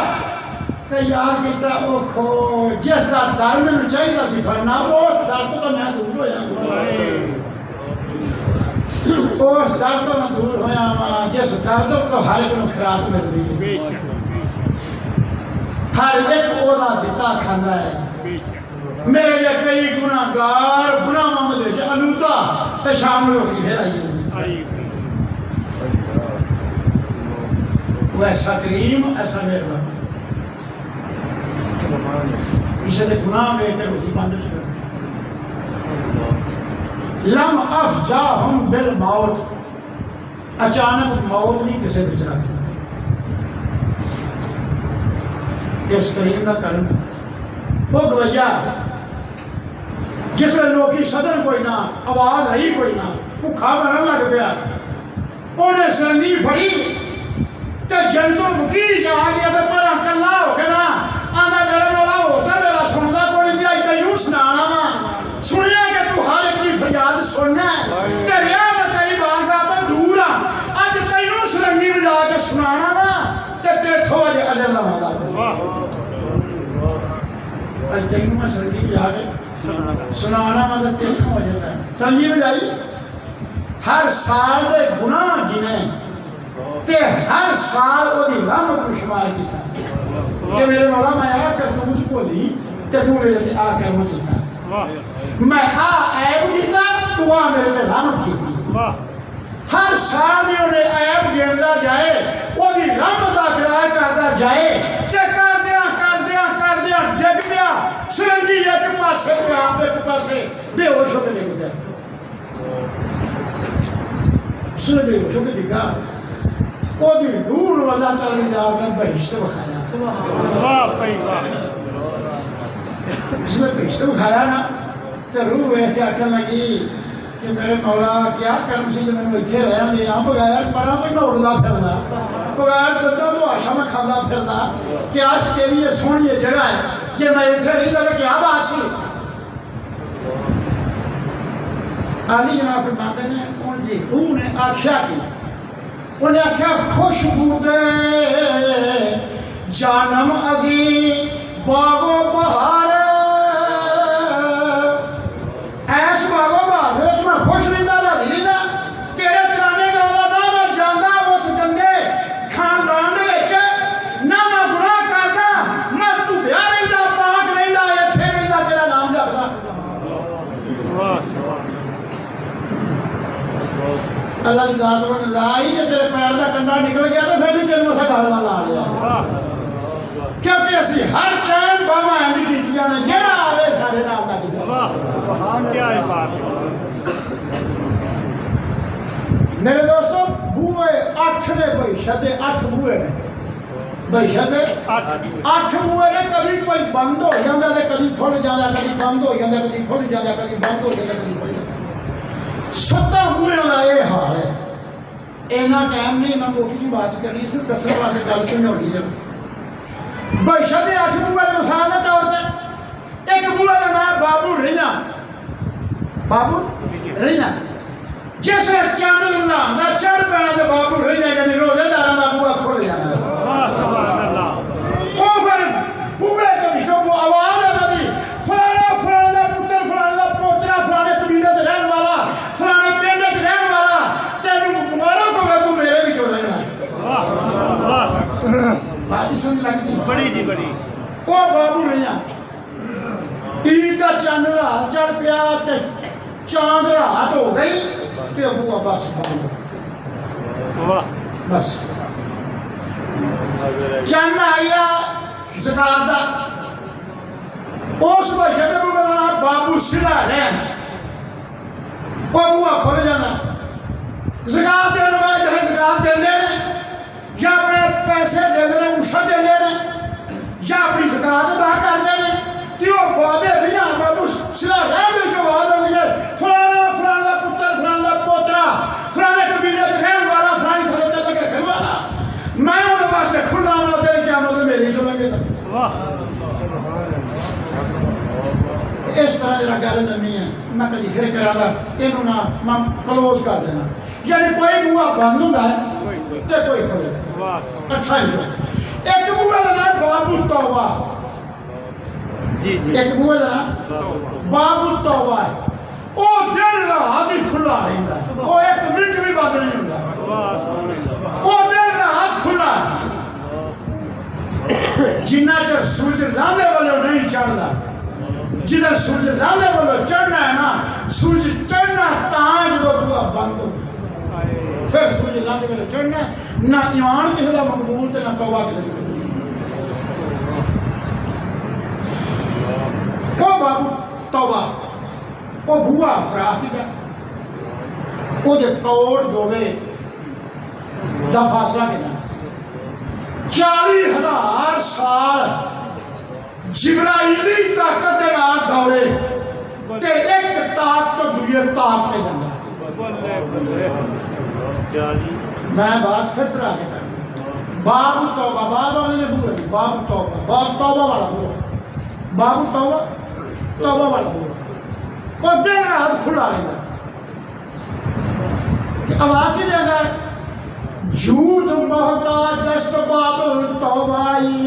तो याद किया ओखो जिसका दर मैंने चाहिए सी फरना उस दर तो मैं दूर हो जाऊंगा उस दर तो मैं दूर होया जिस दर्द तो हर एक खुराक मिलती है हर एक ओदा दिता खाना है मेरे लिए कई गुनाहगार गुनाहों में अलूता तो शाम रोटी फिर आई वो ऐसा करीम ऐसा मेहरबान इसे तो गुनाह वेख कर रोटी बंद नहीं कर लम अफजा हम बिल मौत अचानक मौत नहीं किसी बिच रखती इस करीम का कर्म वो गवैया जिसमें लोग सदन कोई ना आवाज रही कोई ना भुखा मरन लग गया उन्हें सरंगी फड़ी तो जनतों मुकी आ गया तो पर कला हो के ना आंदा मेरे वाला होता मेरा सुनता कोई नहीं आई यूं सुनाना वा सुनिया कि तू हर एक की फरियाद सुनना है ते रिया मैं तेरी बारगाह पर दूर आ अज तैनू सरंगी बजा के सुनाना वा ते तेथों अज अजर लवांगा तेन मैं संगी बजा के सुनाना मतलब तेखों हो जाता है। संगी बजाई हर साल के गुनाह गिने ते हर साल वो रहमत में शुमार किया कि मेरे मौला मैं आ करतूत भोली ते तू मेरे से आ कर्म किया, मैं आ ऐब किया तू आ मेरे से रहमत की। हर साल उन्हें ऐब गिनता जाए वो रहमत का किराया करता जाए ते कर दिया डिग गया सुरंगी एक पासे आप एक पासे बेहोश होकर डिग गया। सुन बेहोश होकर डिगा ओदी रूह वाला तलदार ने बहिश्त बखाया। वाह भाई वाह। उसने बहिश्त बखाया ना तो रूह वे क्या कहने लगी कि मेरे मौला क्या कर्म से जो मैंने इतने रहन दिया बगैर परा तो मैं उड़दा फिरदा बगैर दद्दा तो आशा में खांदा फिरदा कि आज तेरी ये सोहनी जगह है कि मैं इतने नहीं लगा क्या बात सी। आली जनाब फरमाते ने उनकी रूह ने आख्या की उन्हें आख्या खुशबू दे जानम अजी बागो बहार ऐस बागो बहार मैं खुश रहा राजी रहा तेरे तराने गाँव ना मैं जाता उस गंदे खानदान ना मैं गुनाह करता मैं धुपिया रहा पाक रहा इत्थे रहा तेरा नाम जपदा। अल्लाह की जात में लाई जे तेरे पैर का कंडा निकल गया तो फिर भी तेरे मसा गल ना ला लिया क्योंकि असी हर टाइम बाबा इंज कीतियां ने जेड़ा आवे सारे नाल ना कीता। क्या है बात मेरे दोस्तों बूए 8 ने बहिशत 8 बूए ने बहिशत 8 बूए ने कभी कोई बंद हो जाता है कभी खुल जाता कभी बंद हो जाता कभी खुल जाता कभी बंद हो जाता कभी खुल जाता 7 बूए का ये हाल है। इन्ना टाइम नहीं मैं मोटी जी बात करनी सिर्फ दसने वास्ते गल समझानी है। बहिशत 8 बूए मिसाल के तौर पर एक बूए का नाम बाबू रीना जिस चैनल लांदा चढ़ पैना तो बाबू रीना कभी रोजेदार का बूआ खोल जाना वो फिर बूए के पिछों वो आवाज आ गई फलाना फलाना पुत्र फलाना पोतरा फलाने कबीले से रहने वाला फलाने पिंड से रहने वाला तेन मुबारक होगा तू मेरे भी चो रहना। बात ही सुन लगती बड़ी जी बड़ी वो बाबू रीना ईद का चंद रात चढ़ पिया चांद रात हो गई तो बुआ बस बंद बस चंद आया ज़कात दा उस बशे को मेरा बाबू सिला रहन वो बुआ खुल जाना ज़कात देने वाले जहाँ ज़कात दे देने या अपने पैसे दे देने उषा दे देने या अपनी ज़कात अदा कर देने तो बाबे रिया बाबू सिला रहन जो बात होगी फलाना फलाना पुत्र फलाना पोतरा फलाने कबीले से रहने वाला फलानी थले चल के रखने वाला मैं उनके पास से खुल रहा हूँ तेरे क्या मतलब मेरे चलेंगे तक इस तरह जरा गल नहीं है मैं कभी फिर करा इनू ना मैं क्लोज कर देना यानी कोई बुआ बंद होता है तो कोई खोले। अच्छा ही एक बुआ का नाम बाबू तौबा एक बुआ का बाबू तौबा है वो दिन रात ही खुला रहता वो एक मिनट भी बंद नहीं होता वो दिन रात खुला जिन्ना चर सूरज लाने वाले नहीं चढ़ता जिधर सूरज लाने वाले चढ़ना है ना सूरज चढ़ना ताज जो बुआ बंद हो फिर सूरज लाने वाले चढ़ना ना ईमान किसी का मकबूल तो ना तौबा किसी का वो बाबू तौबा वो बुआ फराख की वो जो तोड़ दोवे दा फासला के 40,000 साल जिब्राइली ताकत के नाल दौड़े ते एक ताक तो दूसरे ताक पे जाता। मैं बात फिर तरह के कर बाबू तौबा बाबा ने बुआ बाबू तौबा वाला बुआ बाबू तौबा वाला बुआ वो दिन रात खुला रहता आवाज नहीं देता झूठ मोहताज जस्ट बाबू तौबाई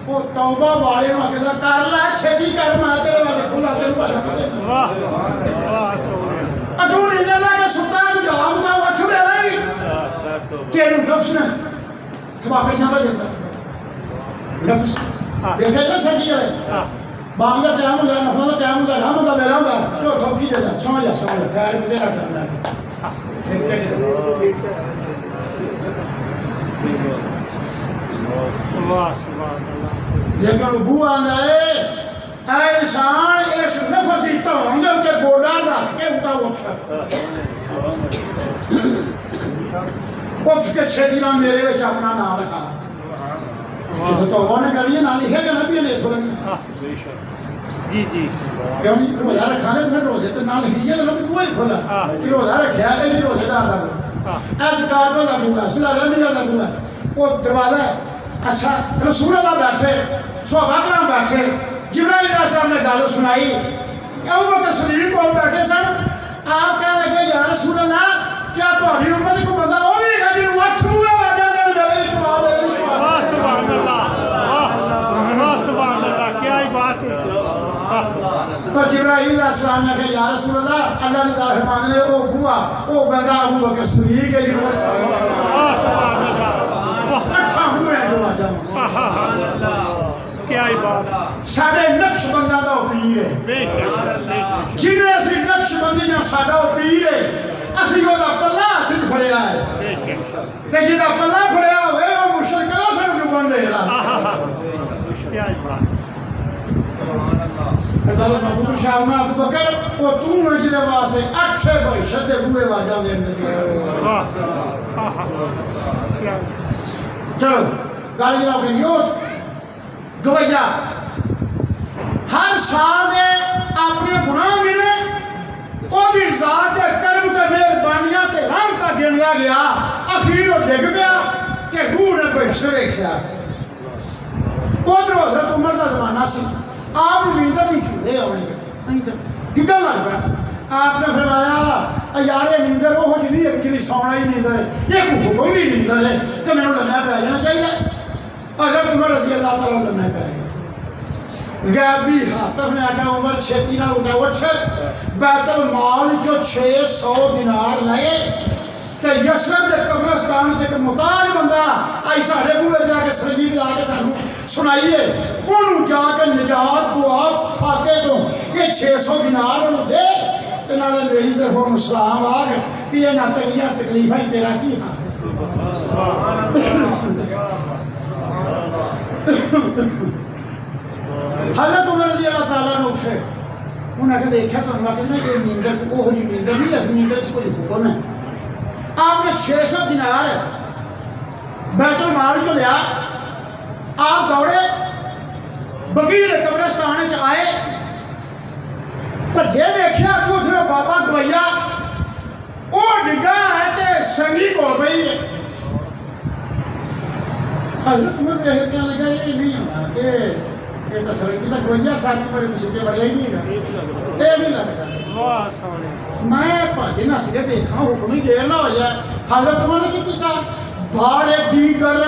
वो तौबा वाले कहता कर लै छेती कर मैं तेरे वास्ते खुला तेरे भाषा पता वाह वाह सोने अटू नींद लगे सुता जाम का उठ मेरा ही तेरे नफ्स ने तबाही ना बजेगा नफ्स देखा ना सही है बाम का टाइम हो गया नफा का टाइम हो गया राम का मेरा होगा तो ठोकी देता समझ जा खैर मुझे ना करना वाह सुभान अल्लाह लेकिन बुआ ने इंसान इस नफस ही तो होंगे उनके गोड़ा रख के उठा उठ के छेदी ना मेरे विच अपना नाम लिखा जो तो वो ने करिए ना लिखे जाना भी नहीं थोड़ा जी जी क्यों नहीं रोजा रखा ले फिर रोजे तो ना लिखिए तो भी कोई खोला रोजा रखा है नहीं रोजेदार का ऐसे काट वाला बुआ सिला रमी वाला बुआ वो दरवाजा अच्छा रसूल अल्लाह बैठे सहाबा कराम बैठे जिब्राइल अलैहिस्सलाम ने गल सुनाई अबू बकर सदीक को बैठे सन आप कह लगे या रसूल अल्लाह क्या तुम्हारी उम्मत को बंदा हो भी है जिन्होंने वठ हुआ वादा दे मेरे जवाब वाह सुभान अल्लाह वाह सुभान अल्लाह क्या ही बात है तो जिब्राइल अलैहिस्सलाम ने कहा या रसूल अल्लाह अल्लाह ने जाहिर मान ले ओ बुआ ओ बंदा अबू बकर सदीक है जिन्होंने वाह सुभान अल्लाह अच्छा हुए जो आजा क्या ही बात साडे नक्शबंदा दा पीर है बेशक जिन्हें असि नक्शबंदियां साडा पीर है असि ओदा पल्ला हथ च फड़िया है ते जिहदा पल्ला फड़िया होवे ओ मुश्किल कदा सानू डुबन देगा क्या ही बात अल्लाह महबूब शाह में अबू बकर ओ तू मंजिल वास्ते अच्छे भाई शदे बुए वाजा देन दे वाह क्या चलो गल जनाब यूथ गवैया हर साल दे अपने गुनाह मिले ओदी जात दे कर्म ते मेहरबानियां ते रहमत गिनदा गया अखीर ओ डिग गया कि रूह ने बख्श वेख्या उधर हज़रत उमर का जमाना सी आप नींदर नहीं छूटे आने डिगन लग पा आपने फरमाया यार नींदर वो जी नहीं है जी सौना ही नींदर है ये हुक्म ही नींदर है तो मैंने लम्हा पै जाना चाहिए हज़रत उमर रज़ी अल्लाह तआला लम्हा पै गए गैबी हातफ ने आखा उमर छेती ना उठा उठ बैतुल माल जो 600 दिनार लाए ते यशरफ के कब्रिस्तान से एक मुताज बंदा आई साढ़े बूहे जाके संगीत ला के सानू सुनाइए उन्होंने जाकर निजात दुआ फाके तो ये 600 दिनार उन्होंने दे ते नाले मेरी तरफ उन्होंने सलाम आ गए कि ये ना तंगियां तकलीफां ही तेरा की हाल हज़रत उमर रज़ी अल्लाह तआला ने उठे उन्हें आके देखा तो उन्होंने ना ये नींदर वो जी नींदर नहीं इस नींदर च कोई हुक्म है आपने 600 दिनार बैतुल माल चो लिया आप दौड़े बगीर कब्रिस्तान च आए भजे वेख्या तो उसने बाबा गवैया वो डिग्गा है ते संगी कोल पई है हज़रत उमर कहने लगा ये नहीं होना ये तो संगी का गवैया साथ में मुसीबत बढ़िया ही नहीं है ये नहीं लगता वाह सोने मैं भज नस के देखा हुक्म ही देर ना हो जाए हज़रत उमर ने की किया भाड़े दीगर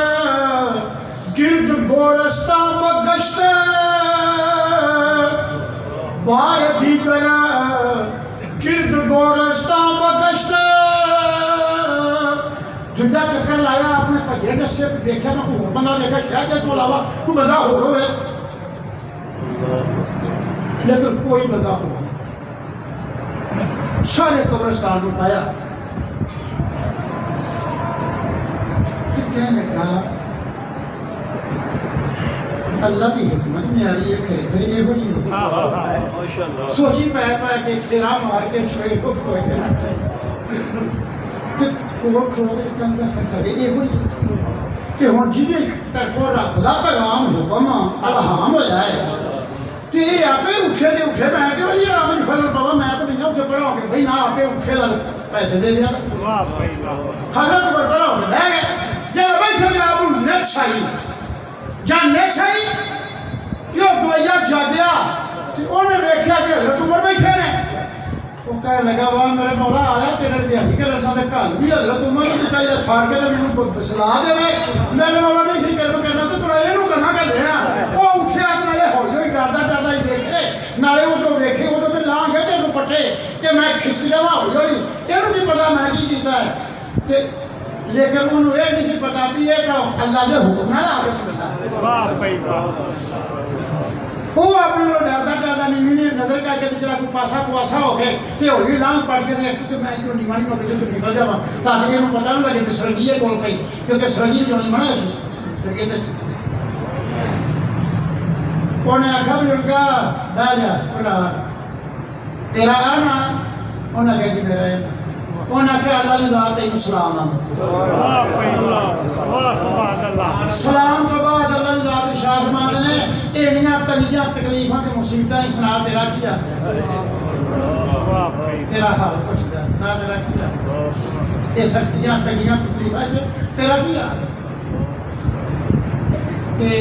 गिरद गोरस्ता बगश्त भाड़े दीगर गिरद गोरस्ता बगश्त जुदा चक्कर लाया आपने भजे नसे देखा मैं होर बंदा देखा शायद तो अलावा कोई बंदा होर होवे लेकिन कोई बंदा हो सारे कब्रिस्तान उठाया फिर कहने लगा अल्लाह की हिकमत में आ रही है खरे ये हो सोची पै के फेरा मार के छुए को खोए को खोए कंधा फटे ये हो कि हुन जिदे तरफों रब दा पैगाम हुक्म अलहाम हो जाए ते आपे उठे दे उठे मैं के भाई राम जी फजल बाबा मैं तो नहीं उठे पड़ा हो भाई ना आपे उठे ला पैसे दे दिया वाह भाई वाह हज़रत पर पड़ा हो बैठ गए जब भाई चले आप नेक्स्ट आई जान नेक्स्ट आई यो गवैया जादिया ते ओने देखा कि हज़रत उमर बैठे ने वो कहने लगा वाह मेरे मौला आया तेरे दिहाड़ी कर साडे घर भी हजरत उमर ने दिता या फाड़ के मैनू सलाह देवे मेरे मौला ने इसी कर्म करना से थोड़ा ਇਹਨੂੰ करना कहते हैं वो उठिया नाले हौली हौली डरदा ही देखे नाले वो जो वेखे वो तो लां गया तेन पट्टे कि मैं खिसक जावा हौली हौली ਇਹਨੂੰ ਕੀ पता मैं की कीता है ते लेकिन उन्होंने ये नहीं पता भी ये तो अल्लाह के हुक्म नाल आगे पता वाह भाई वाह वो अपने को डरदा नीवी नजर करके जरा कोई पासा पुआसा हो गए तो हौली लांग पड़ के कि मैं जो निमानी हो गई तो निकल जावा ताकि इन्हों पता नहीं लगे कि सरगीए कोल पई क्योंकि सरगी जो नहीं मना सी सरगी उन्हें आखा भी उनका बह जा बोला तेरा आना उन्हें कहा जी मेरा है उन्हें आखा अल्लाह की जात है सलाम ना वाह भाई वाह सुभान अल्लाह सलाम तो बाद अल्लाह की जात इरशाद फरमाते ने एनियां तंगियां तकलीफां ते मुसीबतां इस नाल तेरा की जा वाह भाई तेरा हाल पुछदा ना तेरा की जा ये सख्तियां तंगियां तकलीफां च तेरा की हाल ते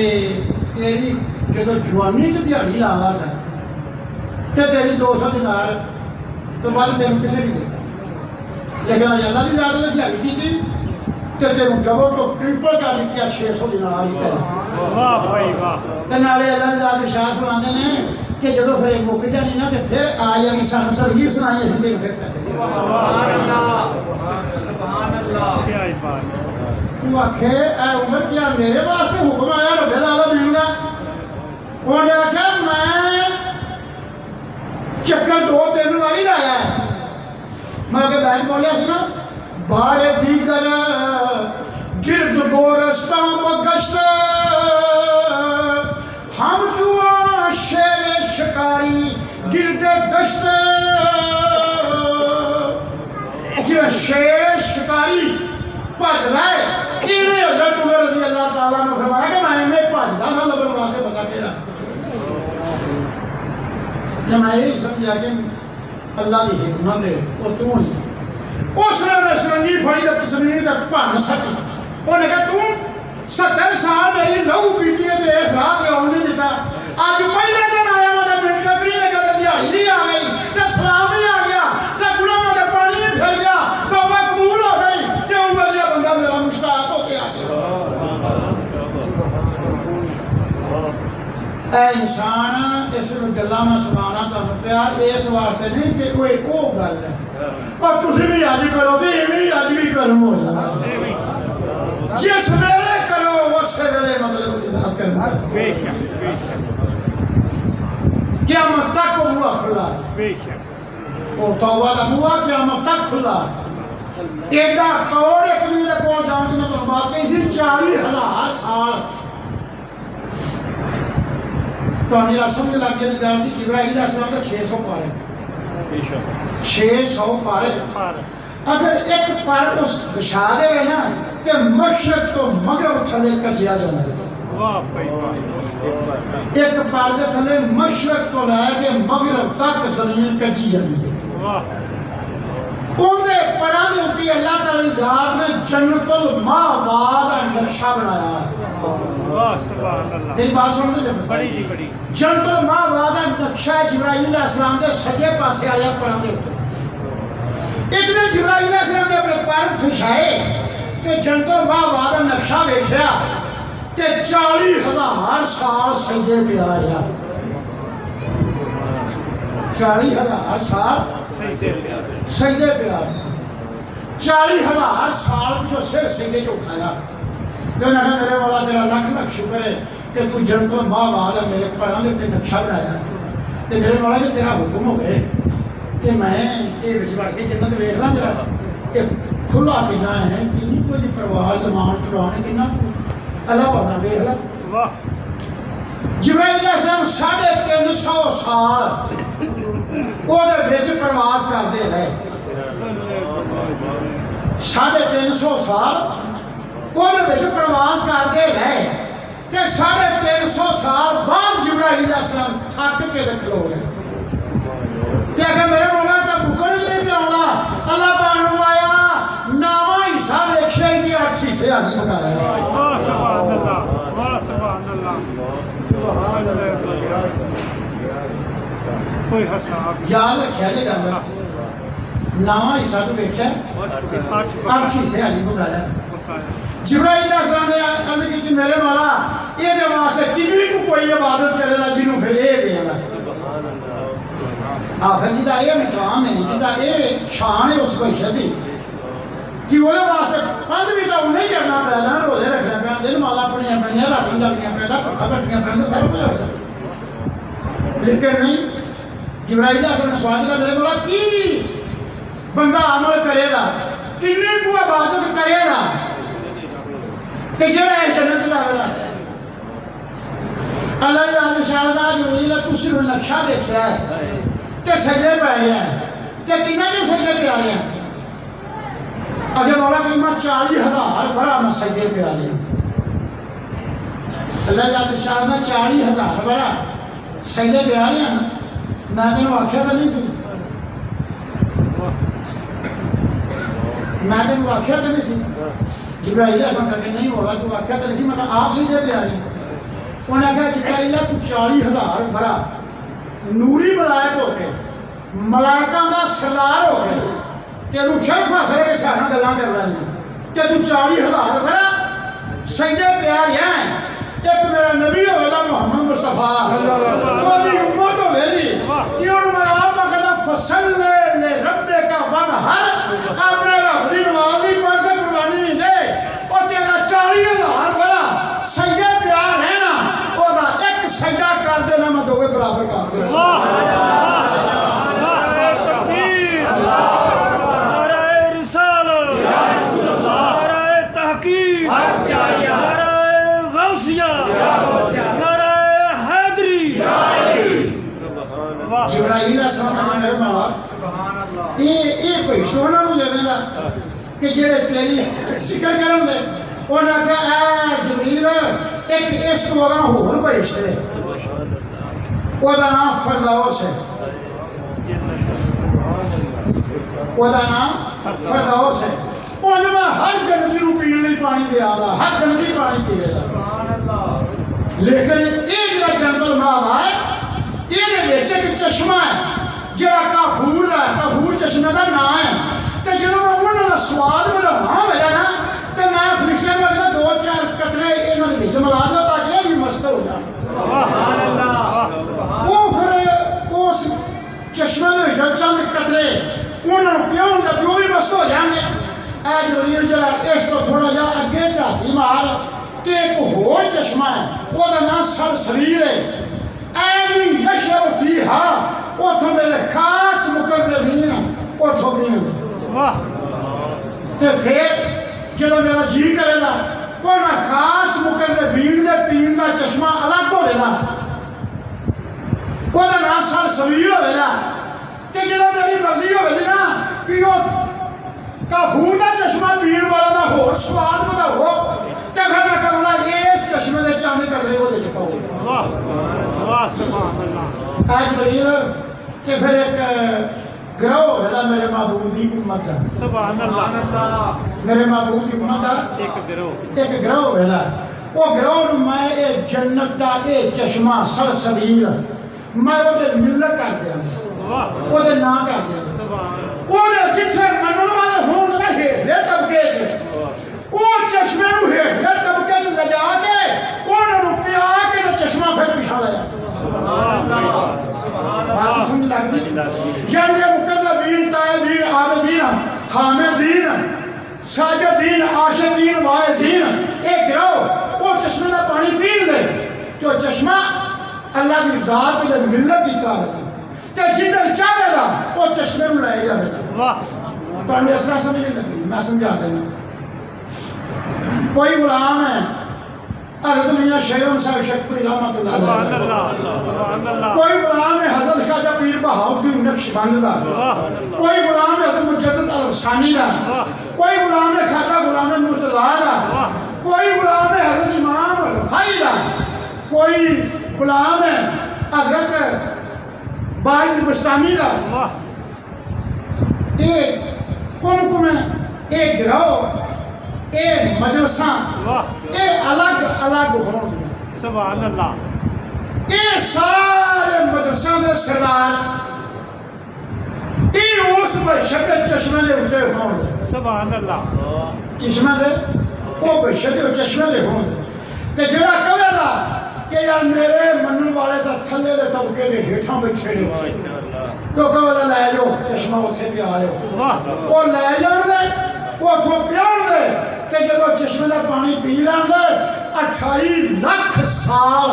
तेरी ਜਦੋਂ ਜਵਾਨੀ ਚ ਦਿਹਾੜੀ ਲਾਵਾ ਸਾ ਤੇ ਤੇਰੀ 200 ਦਿਨਾਰ ਤੋਂ ਬਾਅਦ ਤੈਨੂੰ ਕਿਸੇ ਨਹੀਂ ਦੇਦਾ ਲੇਕਿਨ ਅੱਲਾਹ ਦੀ ਜ਼ਾਤ ਨੇ ਦਿਹਾੜੀ ਦਿੱਤੀ ਤੇ ਤੈਨੂੰ ਡਬਲ ਤੋਂ ਟ੍ਰਿਪਲ ਕਰ ਦਿੱਤੀ 600 ਦਿਨਾਰ ਹੀ ਤੈਨੂੰ ਵਾਹ ਭਾਈ ਵਾਹ ਤੇ ਨਾਲੇ ਅੱਲਾਹ ਦੀ ਜ਼ਾਤ ਇਰਸ਼ਾਦ ਫਰਮਾਉਂਦੇ ਨੇ ਕਿ ਜਦੋਂ ਫਿਰ ਇਹ ਮੁੱਕ ਜਾਣੀ ਨਾ ਤੇ ਫਿਰ ਆ ਜਾਣੀ ਸਾਨੂੰ ਸਰਗੀ ਸੁਣਾਈ ਅਸੀਂ ਤੈਨੂੰ ਫਿਰ ਪੈਸੇ ਦੇ सुभान अल्लाह सुभान अल्लाह क्या ही बात ਤੂੰ ਆਖੇ ਐ ਉਮਰ ਕੀ ਮੇਰੇ ਵਾਸਤੇ ਹੁਕਮ ਆਇਆ ਰੱਬੇ ਆਲਮੀਨ ਦਾ ਉਹਨੇ ਆਖਿਆ ਮੈਂ ਚੱਕਰ 2-3 ਵਾਰੀ ਲਾਇਆ मैं के बैठ बोलिया सी ना बारे दीगर गिरद गोरस्ता बगश्त हम जुआ शेर शिकारी गिरदे दश्त जो शेर शिकारी भज रहा है इन्हें हजरत उमर रज़ी अल्लाह ताला ने फरमाया कि मैं इन्हें भजदा सा लगन वास्ते पता केड़ा जब मैं यही समझा कि अल्लाह की हिकमत है वो तू ही उसने सरंगी फड़ी तो जमीन तक भन सक उन्हें कहा तू 70 साल मेरी लहू पीती है तो इस रात में आने नहीं दिता अज पहले दिन आया मैं मिनट नहीं लगा तो दिहाड़ी नहीं आ गई तो सलाम नहीं आ गया तो गुनाह में पानी नहीं फिर गया तो मैं कबूल हो गई तो उमर जहा बंदा मेरा मुश्ताक होके आ गया इंसान इस गल्ला मैं सुनाना तुहानू पिया इस वास्ते नहीं कि कोई वो गल है और तुसी भी अज करो तो इवें अज भी कर्म हो जाता जिस वेले करो उस वेले मतलब इजाजत करना बेशक क़यामत तक वो बुआ खुला बेशक वो तौबा दा बुआ क़यामत तक खुला एडा करोड़ एक दूजे दे कोल जाण दी मैं तुहानू बात कही सी 40,000 साल तो मेरा समझ लग गया गल की जिब्राइल अलैहिस्सलाम का 600 पार है 600 पार है अगर एक पार उस दिशा दे ना तो मशरक तो मगरब थले कजिया जाना वाह भाई वाह एक पार दे थले मशरक तो लैके मगरब तक जमीन कजी जाती है वाह उनके परां दे उत्ते अल्लाह ताला दी जात ने जन्नतुल मावा दा नक्शा बनाया वाह सुभान अल्लाह मेरी बात सुन दे बड़ी जी बड़ी जन्नतुल मावा दा नक्शा जिब्राइल अलैहिस्सलाम दे सजे पासे आया परां दे उत्ते इतने जिब्राइल अलैहिस्सलाम ने अपने पैर फिशाए कि जन्नतुल मावा दा नक्शा वेखिया ते 40,000 साल सजे पे आया 40,000 साल सजदे पे आ 40,000 साल जो सिर सजदे जो उठाया जो ना मेरे वाला तेरा लख लख शुक्र है कि तू जन्नत मावा दा मेरे पैरों के उत्ते नक्शा बनाया ते मेरे वाला जो तेरा हुक्म हो गए कि मैं ये विच बढ़ के जन्नत देख ला जरा कि खुला कितना है कितनी कोई परवाह लमान चुराने कितना अल्लाह बना देख ला वाह जिब्राइल अलैहिस्सलाम 350 साल ਉਹਦੇ ਵਿੱਚ ਪ੍ਰਵਾਸ ਕਰਦੇ ਰਹੇ 350 ਸਾਲ ਉਹਦੇ ਵਿੱਚ ਪ੍ਰਵਾਸ ਕਰਦੇ ਰਹੇ ਤੇ 350 ਸਾਲ ਬਾਅਦ ਜਿਬਰਾਈਲ अलैहिस्सलाम ਥੱਕ ਕੇ ਖਲੋ ਗਏ ਤੇ ਅਗਰ ਮੇਰੇ ਮੌਲਾ ਤਾਂ ਮੁਕਰ ਨਹੀਂ ਪਿਆਉਂਦਾ ਅੱਲਾਹ ਪਾਣੂ ਆਇਆ ਨਾਵਾ ਹਿੱਸਾ ਵੇਖਿਆ ਹੀ ਕਿ 8 ਹਿੱਸੇ ਆਜੀ ਮਕਾਇਆ वाह सुभान अल्लाह वाह सुभान अल्लाह सुभान अल्लाह कोई हिसाब याद रखिया जे गल नावा हिस्सा तो देखा अब हिस्से हाली बुझाया जिब्राइल अलैहिस्सलाम ने अर्ज की कि मेरे मौला ये दे वास्ते किन्नी को कोई इबादत करेगा जिन्हों फिर ये देगा आखिर जिदा ये मकाम है जिदा ये शान है उस बशर दी कि वो वास्ते पंज भी तो नहीं करना पैदा रोजे रखना पैदा दिन मौला अपनी अपनी राखी लगनियां पैदा पक्का कटनियां पैदा सब कुछ होगा लेकिन नहीं जिब्राइल अलैहिस्सलाम ने सवाल किया मेरे मौला की बंदा अमल करेगा किन्नी को इबादत करेगा कि जेड़ा है जन्नत जावेगा अल्लाह दी आदि शाहदा जिब्राइल तू सिर्फ नक्शा देखया है ते सजदे पै गया ते किन्ना दिन सजदे पे आ रहे हैं अगे मौला करीम 40,000 बरा मैं सजदे पे आ रहे हैं अल्लाह दी आदि शाहदा 40,000 बरा सजदे पे आ रहे हैं मैं तेन आख्या तो नहीं सी मैं तेन आख्या तो नहीं सी जिब्राइल अलैहिस्सलाम कहते नहीं होगा तू आख्या तो नहीं मतलब आप सजदे पे आ रही उन्हें आख्या जिब्राइल तू 40,000 बरा नूरी मलायक हो गए मलायकों का सरदार हो गए तेरू शर्फ हासिल है कि सारा गल्लां कर रहे हैं कि तू 40,000 बरा सजदे पे आ रहा है एक मेरा नबी होगा मोहम्मद मुस्तफा ओदी उम्मत होगी कि उन मैं आप कहता फसल ले रब्बे का वनहर अपने रब दी नमाज़ी पढ़ के कुर्बानी दे और तेरा 40,000 बरा सजदे पे आ रहना ओदा एक सजदा कर देना मैं दोवे बराबर कर दूं वाह नारे तकबीर नारे रिसालत या रसूल अल्लाह नारे तहकीक नारे गौसिया नारे हैदरी जिब्राइल अलैहिस्सलाम मेरे मौला ये कोई सोना नु देवेगा कि जेड़े तेरी जिक्र करन दे उन्हें कहा ए जिब्रील एक इस तो अगा होर बेचते ओदा नाम फरदौस है ओदा नाम फरदौस है उन्हें हर जन्नती नु पीने लई पानी दे आदा हर जन्नती पानी पीवेगा लेकिन ये जरा जंतल मावा है ये एक चश्मा है जरा काफूर है काफूर चश्मे का नाम है तो जो मैं उन्होंने स्वाद बनाना होगा ना तो मैं फरिश्ते में अगर 2-4 कतरे इन्होंने बीच मिला दो ताकि ये भी मस्त हो जाए वो फिर उस चश्मे में चंद कतरे उन्होंने क्यों वो भी मस्त हो जाएंगे आज जरा इस तो थोड़ा जा अगे झाती मार तो एक होर चश्मा है वह नाम सरसरीर है ऐनी यशरब फीहा उथों मेरे खास मुकर्रबीन उथों पीन वाह ते फिर जो मेरा जी करेगा वो मैं खास मुकर्रबीन दे पीन का चश्मा अलग होगा वह नाम सरसरीर होगा ते जो मेरी मर्जी होगी ना कि वो काफूर का चश्मा पीन वाला का होर स्वाद वाला हो तो फिर मैं कहूँगा ये इस चश्मे से चांदी कर रहे हो दे चुका हो वाह वाह सुभान अल्लाह आज बरीर के फिर एक ग्रोह है मेरे महबूब की उम्मत है सुभान अल्लाह मेरे महबूब की उम्मत है एक ग्रोह है वो ग्रोह मैं एक जन्नत का एक चश्मा सरसरीर मैं वो मिलत कर दिया वाह वो ना कर दिया सुभान वो जिथे मनन वाले हों ना हेठले तबके च वो चश्मे नु हेठले तबके च ले जाके उन्होंने पिया के चश्मा फिर पिछा लाया बात समझ लगती यानी ये मुकर्रबीन ताइबीन आबिदीन हामिदीन साजिदीन आशिकीन वाइजीन एक गिरो वो चश्मे का पानी पीन दे तो चश्मा अल्लाह की जात पे मिलत की कार ते जिधर चाहेगा वो चश्मे में ले जाएगा वाह तो इस तरह समझ नहीं लगी मैं समझा देना कोई गुलाम है हज़रत मियां शेर साहब शक्ति रहमतुल्लाह सुभान अल्लाह सुभान अल्लाह कोई गुलाम है हज़रत ख्वाजा पीर बहाउद्दीन नक्शबंद दा कोई गुलाम है हज़रत मुजद्दिद अल-सानी दा कोई गुलाम है खाजा गुलाम मुर्तज़ा दा कोई गुलाम है हज़रत इमाम रफ़ाई दा कोई गुलाम है हज़रत बाइज़ बुस्तामी दा एक कुम एक गिरोह ए मजलसा ए अलग अलग होंगे सुभान अल्लाह ये सारे मजलसा दे सरदार ये उस बेशक चश्मे के उत्ते होण सुभान अल्लाह चश्मे के वो बेशक चश्मे के होण ते जेड़ा कहेगा कि यार मेरे मनन वाले तो थल्ले के तबके के हेठां बैठे ने तो कहेगा लै जाओ चश्मा उत्थे भी आ जाओ वाह वो लै जाण दे वो उथों पियाण दे ते जदों चश्मे का पानी पी लैण दे 28 लाख साल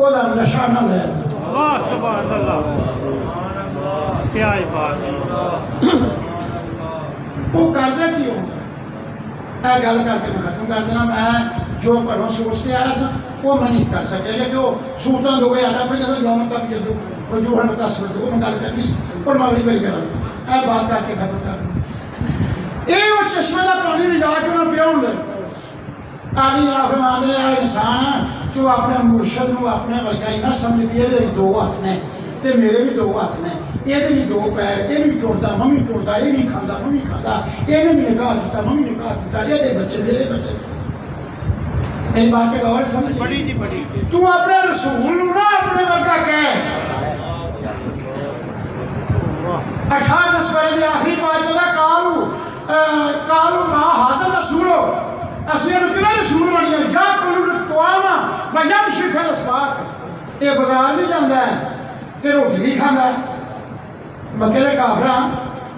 ओदा नशा ना लै वाह सुभान अल्लाह क्या ही बात है वो करते की हो गल करके मैं खत्म कर देना मैं जो घरों सोच के आया सा वो मैं नहीं कर सकेगा कि वो सूरत लोग आता अपने जैसे यौन तक जदों वजूह मुतासर वो मैं गल करनी और मैं अगली बारी करा ए बात करके खत्म कर ये वो चश्मे का पानी लिजा के उन्हें पियाउण दे आदि फरमाते हैं आ इंसान कि वो अपने मुर्शद को अपने वर्गा ही ना समझती है दो हाथ ने ते मेरे भी दो हाथ ने ये भी दो पैर ये भी टुरदा मैं भी टुरदा ये भी खांदा मैं भी खांदा ये भी निकाह दिता मैं भी निकाह दिता ये बच्चे मेरे बच्चे मेरी बात के गौर समझ बड़ी जी बड़ी तू अपने रसूल ना अपने वर्गा कह 18 वाले आखिरी बात चला कालू मां हासिल रसूलो असली किवें रसूल बनिया या कुल तवामा व यमशी फिल अस्वाक ये बाजार भी जाता है ते रोटी भी खाता है मक्के के काफरा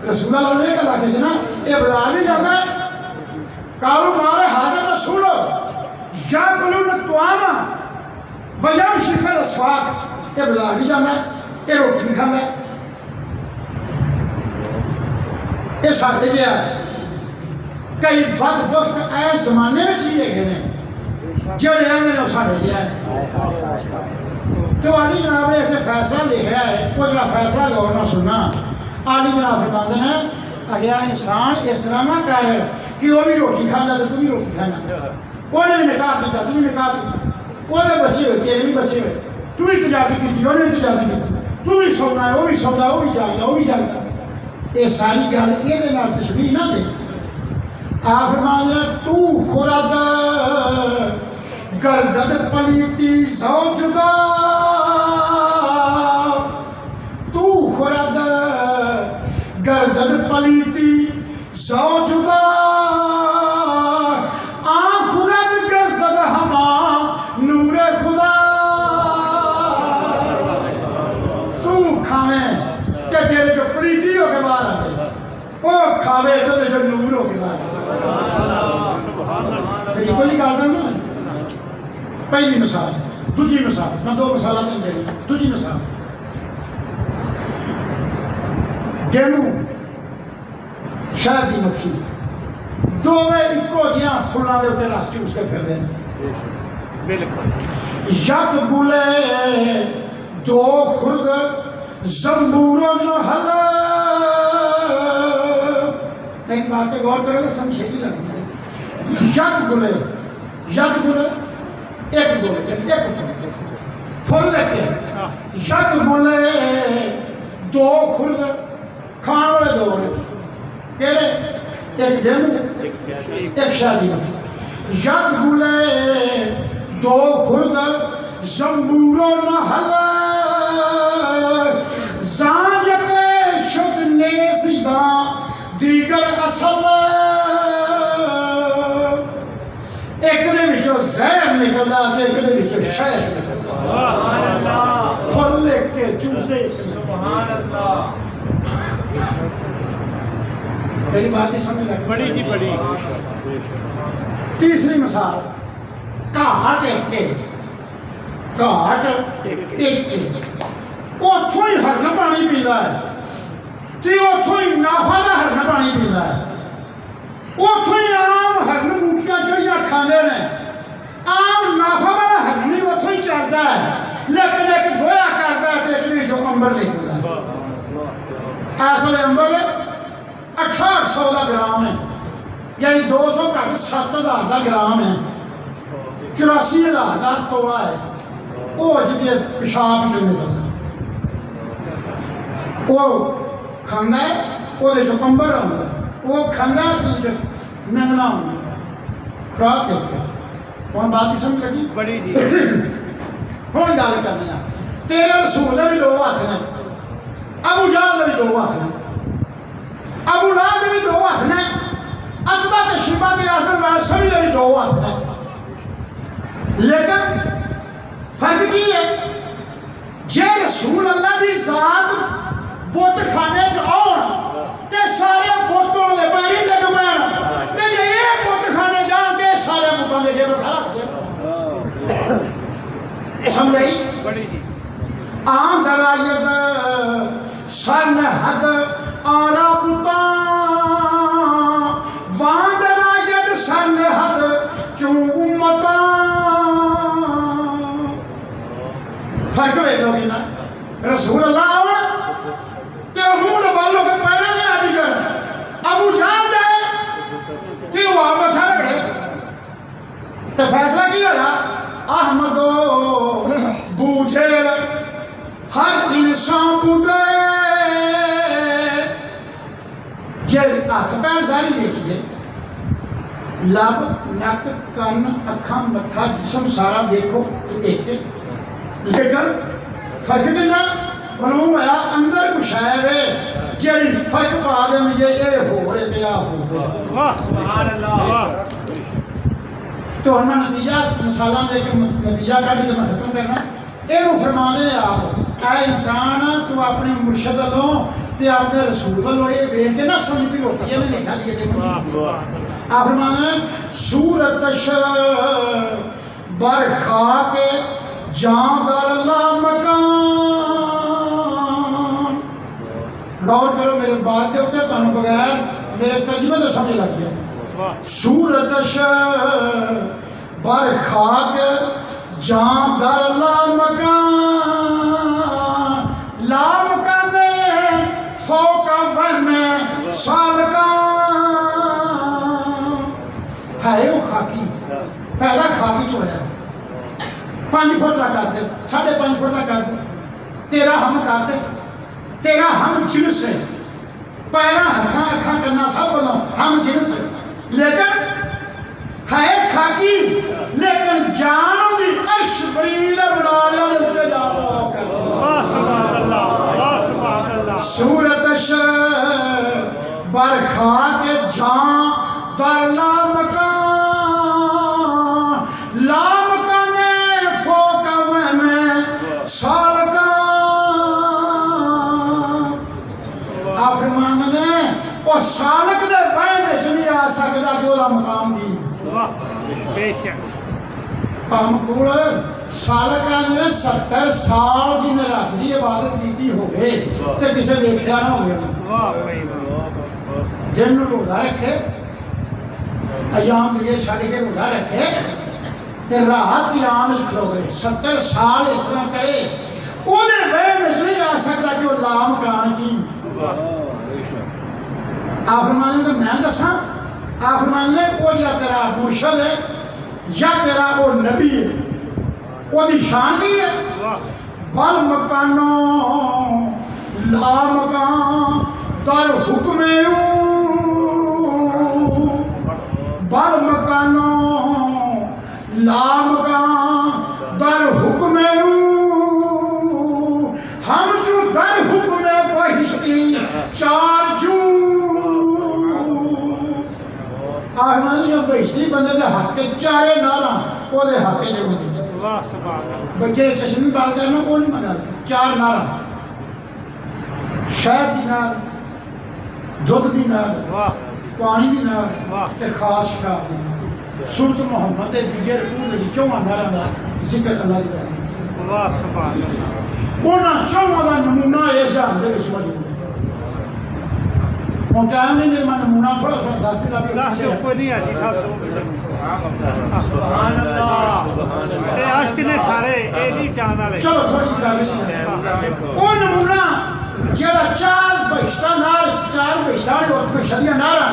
रसूल अल्लाह ने कहा किसी ना ये बाजार भी जाता है कालू मारे हाजिर रसूल या कुल तवामा व यमशी फिल अस्वाक ये बाजार भी जाता है ये रोटी भी खाता है ये साथे जे कई बदबख्त ऐसे जमाने में भी है जेड़े आंदे ने साढ़े जे तो आली जनाब ने इतने फैसला लिखा है वो जो फैसला गौर ना सुनना आली जनाब फरमाते हैं अगला इंसान इस तरह ना कर कि वो भी रोटी खाना तो तू भी रोटी खाना उन्हें भी निकाह किया तू भी निकाह किया वो बच्चे हुए तेरे भी बच्चे हुए तू भी तजारत की उन्हें भी तजारत की तू भी सोना है वो भी सोना वो भी जागता वो भी जागता ये सारी गल ये तशबीह ना दे आप फरमाते तू खुरद गर्दन पलीती सौचुदा तू खुरद गर्दन पलीती सौचुदा आखुरद गर्दन हमा नूरे खुदा तू खावे के तेरे जो पलीती हो के बाहर आते वो खावे तो जो नूर हो के बाहर तेरी कोई गल ना पहली मिसाल दूजी मिसाल मैं दो मिसाल दे रही दूजी मिसाल गेहूं शहद की मक्खी दोवें इको जिहा फुल्लां दे उत्ते रस चूसते फिरदे ने बिल्कुल यक बुले दो खुर्द जंबूरों जो हल एक बात पे गौर करो तो समझ ही लगती है यक बुले एक बोले एक फुल लेके यक बोले दो खुर्द खान वाले दो केड़े एक गेहूं एक शादी यक बोले दो खुर्द जंबूरो न हल जायते शुद्ध नेस जा दीगर असल एक दे विचों जहर निकलदा ते एक दे विचों शहद निकलदा सुभान अल्लाह फल लेके चूसे सुभान अल्लाह तेरी बात ही समझ लग बड़ी जी बड़ी तीसरी मिसाल घाट एक उथों ही हरन पानी पींदा है ते उथों ही नाफा दा हरन पानी पींदा है उथों ही आम हरन बूटियां चढ़ियां खांदे ने आम नाफा वाला हरन ही उथों ही चलदा है लेकिन एक गोया करदा है ते एक जो अंबर निकलदा असल अंबर 1800 का ग्राम है यानी 200 घट 7000 का ग्राम है 84,000 का तोला है वो जिसके पेशाब चो निकलता वो खांदा है वो अंबर आता वो खांदा नंगना होंगे खुराक करके हम बात ही समझ लगी बड़ी जी हम गल करनी तेरे रसूल के भी दो हाथ ने अबू जहल के भी दो हाथ ने खाने च आउण ते सारे पुत्तों दे पैरी लग पैण ते जे ये पुत्त खाने जाण ते सारे पुत्तां दे जेब खा रख दे समझाई बड़ी जी आम दरायत सन हद आरा पुता वां दरायत सन हद चूमता फर्क वेख लो किन्ना रसूल अल्लाह आवन ते मुंह वालों के पैरों में आबी कर अबू जान जाए ते वो मथा रखड़े ते फैसला की होया अहमदो बूझेल हर इंसान पुदे जे हाथ पैर सारी देखिए लब नक कन अखा मथा जिसम सारा देखो तो देखते लेकिन फर्क कितना मालूम होया अंदर कुछ है जेड़ी फर्क पा देंगे ये हो रहे ते आ हो रहे वाह सुभान अल्लाह वाह तो हम नतीजा मिसालां दे के नतीजा काढ़ के मैं खत्म करना ਇਹਨੂੰ ਫਰਮਾਉਂਦੇ ਨੇ ਆਪ ਐ ਇਨਸਾਨ ਤੂੰ ਆਪਣੇ ਮੁਰਸ਼ਿਦ ਵੱਲੋਂ ਤੇ ਆਪਣੇ ਰਸੂਲ ਵੱਲੋਂ ਇਹ ਵੇਖ ਕੇ ਨਾ ਸਮਝ ਵੀ ਰੋਟੀ ਇਹਨੇ ਲਿਖਾ ਦੀ ਤੇ वाह वाह ਆ ਫਰਮਾਉਂਦੇ ਨੇ ਸੂਰਤਸ਼ ਬਰਖਾ ਕੇ ਜਾਂ ਦਰ ਲਾ ਮਕਾਨ गौर करो मेरे बात के उत्ते ਤੁਹਾਨੂੰ बगैर मेरे तर्जुमे तो समझ लग गया वाह सूरतश बरखा के जां दर ला मकान ला मकान सौ का वन साल का है वो खाकी पैदा खाकी जो है 5 फुट का करते 5.5 फुट का करते तेरा हम करते तेरा हम जिनस है पैरा हथा अखा करना सब बोलो हम जिनस है लेकिन है खाकी लेकिन जानो दी अर्श बरीद बना लिया उठे जाओ वाह सुभान अल्लाह वाह सुभान अल्लाह सूरतश बरखा के जां दरला मकान ला मकान फोका में साल का आफरमान ने और सालक दे वह में नहीं आ सकता जो ला मकाम दी वाह बेशक पामकुल सालक ने 70 साल जिन्हें रब की इबादत की होवे ते किसे देखा ना होवे वाह भाई वाह दिन रोजा रखे अयाम लिए छड़ के रोजा रखे ते रात की आम खलोवे 70 साल इस तरह करे ओदे वह में नहीं आ सकता कि वो लाम कान की आफरमान तो मैं दसा आफरमान ने वो या तेरा मुर्शद है या तेरा वो नबी है वो दी शान की है वाह बल मकानो ला मकान दर हुक्मे बल मकानो ला मकान दर हुक्मे हम जो दर हुक्मे बहिश्ती चार जू आसमानी जो बहिश्ती बंदे दे हक के चारे नारा वो दे हक के बंदे वाह सुभान अल्लाह बच्चे चश्मी बाल करना कोई नहीं मजा चार नारा शहद दी नार दुध दी नार वाह पानी दी नार वाह। ते खास शराब दी नार सूरत मोहम्मद दे बिगर पूरे चौहां नारा दा जिक्र अल्लाह दी है वाह सुभान अल्लाह ਉਹਨਾਂ ਚੌਹਾਂ ਦਾ ਨਮੂਨਾ ਇਸ ਜਹਾਨ ਦੇ ਵਿੱਚ ਮੌਜੂਦ ਹੈ ਹੁਣ ਟਾਈਮ ਨਹੀਂ ਮੈਂ ਨਮੂਨਾ ਥੋੜਾ ਥੋੜਾ ਦੱਸ ਦਿੰਦਾ ਵੀ दस ਕਿੱਥੇ तो ਹੈ। कोई नहीं आती साहब दो सुभान अल्लाह ये आशिक ने सारे एक ही जान वाले ਚਲੋ ਥੋੜੀ ਜਿਹੀ ਗੱਲ ਨਹੀਂ ਉਹ ਨਮੂਨਾ ਜਿਹੜਾ ਚਾਰ ਬਹਿਸ਼ਤਾਂ ਨਾਲ ਚਾਰ ਬਹਿਸ਼ਤਾਂ ਨੇ ਉਹ ਬਹਿਸ਼ਤਾਂ ਦੀਆਂ ਨਾਰਾਂ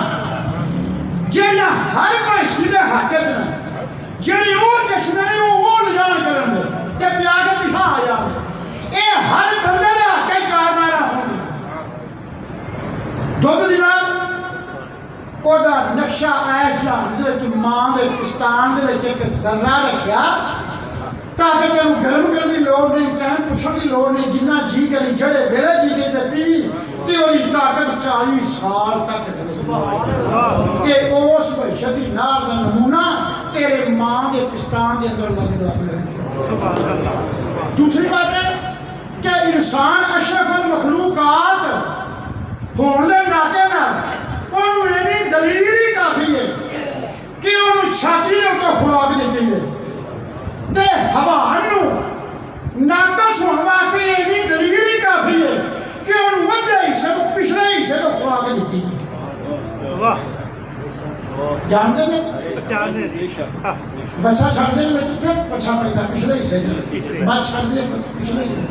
ਜਿਹੜੀਆਂ ਹਰ ਬਹਿਸ਼ਤੀ ਦੇ ਹੱਕ 'ਚ ਨੇ ਜਿਹੜੀ ਉਹ ਚਸ਼ਮੇ ਨੇ ਉਹ ਲਿਜਾਣ ਕਰਨ ਦੇ ਤੇ ਪਿਆ ਕੇ ਪਿਛਾ ਆ ਜਾਣ ਇਹ ਹਰ ਬੰਦੇ ਦੇ ਹੱਕ 'ਚ ਚਾਰ ਨਾਰਾਂ ਹੋਣਗੀਆਂ ਦੁੱਧ ਦੀ ਨਾਲ ਉਹਦਾ ਨਕਸ਼ਾ ਐਸ ਜਹਾਨ ਦੇ ਵਿੱਚ ਮਾਂ ਦੇ ਪਿਸਤਾਨ ਦੇ ਵਿੱਚ ਇੱਕ ਜ਼ਰਰਾ ਰੱਖਿਆ ਤਾਂ ਕਿ ਤੈਨੂੰ ਗਰਮ ਕਰਨ ਦੀ ਲੋੜ ਨਹੀਂ ਟਾਈਮ ਪੁੱਛਣ ਦੀ ਲੋੜ ਨਹੀਂ ਜਿੰਨਾ ਜੀ ਕਰੀ ਜਿਹੜੇ ਵੇਲੇ ਜੀ ਕਰੀ ਤੇ ਪੀ ਤੇ ਉਹਦੀ ਤਾਕਤ 40 ਸਾਲ ਤੱਕ ਰਹੇਗੀ ਤੇ ਉਸ ਬਹਿਸ਼ਤ ਦੀ ਨਾਰ ਦਾ ਨਮੂਨਾ तेरे माँ के पिस्तान के अंदर सुभान अल्लाह दूसरी बात है कि इंसान अशरफ अल मखलूकात ਹੋਣ ਦੇ ਨਾਤੇ ਨਾਲ ਉਹਨੂੰ ਇੰਨੀ ਦਲੀਲ ਹੀ ਕਾਫੀ ਹੈ ਕਿ ਉਹਨੂੰ ਛਾਤੀ ਦੇ ਉੱਤੇ ਖੁਰਾਕ ਦਿੱਤੀ ਹੈ ਤੇ ਹਵਾ ਨੂੰ ਨਾਕਸ ਹੋਣ ਵਾਸਤੇ ਇੰਨੀ ਦਲੀਲ ਹੀ ਕਾਫੀ ਹੈ ਕਿ ਉਹਨੂੰ ਵੱਡੇ ਹਿੱਸੇ ਤੋਂ ਪਿਛਲੇ ਹਿੱਸੇ ਤੋਂ ਖੁਰਾਕ ਦਿੱਤੀ ਹੈ ਵਾਹ ਜਾਣਦੇ ਨੇ ਪਛਾਣੇ ਦੀ ਬੱਚਾ ਛੱਡਦੇ ਨੇ ਕਿੱਥੇ ਬੱਚਾ ਪੜਦਾ ਪਿਛਲੇ ਹਿੱਸੇ ਨੂੰ ਬਾਅਦ ਛੱਡਦੇ ਪਿਛਲੇ ਹਿੱਸੇ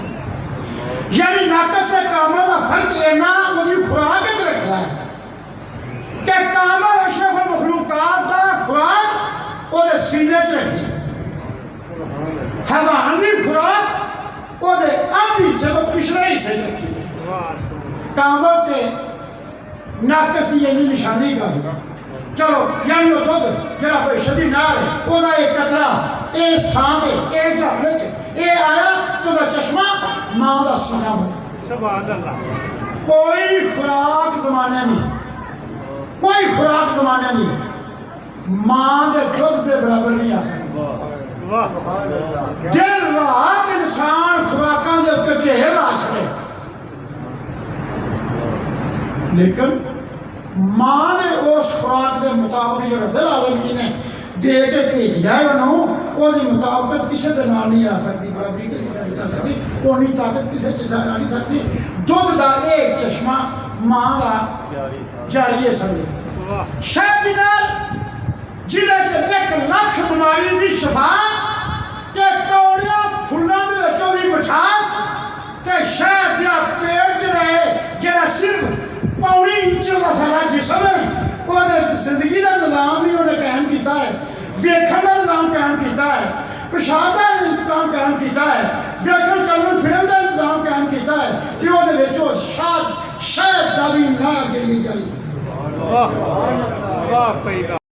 ਯਾਨੀ ਨਾਕਸ ਤੇ ਕਾਮਲ ਦਾ ਫਰਕ ਇੰਨਾ ਉਹਦੀ ਖੁਰਾਕ ਵਿੱਚ ਰੱਖਦਾ ਹੈ ਕਿ ਕਾਮਲ ਅਸ਼ਰਫ ਮਖਲੂਕਾਤ ਦਾ ਖੁਰਾਕ ਉਹਦੇ ਸੀਨੇ 'ਚ ਰੱਖੀ हैवान की खुराक ਉਹਦੇ ਅੱਧ ਹਿੱਸੇ ਤੋਂ ਪਿਛਲੇ ਹਿੱਸੇ ਰੱਖੀ ਕਾਮਲ ਤੇ ਨਾਕਸ ਦੀ ਇਹਨੀ ਨਿਸ਼ਾਨੀ ਕਰ ਚਲੋ ਯਾਨੀ ਉਹ ਦੁੱਧ ਜਿਹੜਾ ਕੋਈ ਸ਼ਦੀ ਨਾਰ ਹੈ ਉਹਦਾ ਇੱਕ ਕਤਰਾ ਇਸ ਥਾਂ ਤੇ ਇਹ ਝਾੜੇ 'ਚ ਇਹ ਆਇਆ ਤੇ ਉਹਦਾ ਚਸ਼ਮਾ ਮਾਂ ਦਾ ਸੀਨਾ ਬਣ ਸੁਭਾਨ ਅੱਲਾਹ ਕੋਈ ਖੁਰਾਕ ਜ਼ਮਾਨੇ ਨਹੀਂ ਕੋਈ ਖੁਰਾਕ ਜ਼ਮਾਨੇ ਨਹੀਂ ਮਾਂ ਦੇ ਦੁੱਧ ਦੇ ਬਰਾਬਰ ਨਹੀਂ ਆ ਸਕਦੀ ਵਾਹ ਦਿਨ ਰਾਤ इंसान खुराकों के उत्ते ढेर ला छे लेकिन मां ने उस खुराक के मुताबिक जो रब्बुल आलमीन ने दे के भेजा है उन्होंने उसकी मुताबिक किसी के नाल नहीं आ सकती बराबरी किसी का नहीं आ सकती उन्नी ताकत किसी चीज़ आ नहीं सकती दुध का एक चश्मा मां का जारी है समझ शायद जिले च 1 लाख बीमारी की शफा ते कौड़िया फुलों के विचों दी मिठास ते शहद का पेड़ जो है जरा सिर्फ पौनी इंच का सारा जिसम है वो जिंदगी का निज़ाम भी उन्हें कायम किया है वेखण का निज़ाम कायम किया है पेशाब का इंतजाम कायम किया है वेखण चलन फिरन का इंतजाम कायम किया है कि वो शहद का भी नार जली जारी वाह वाह पैदा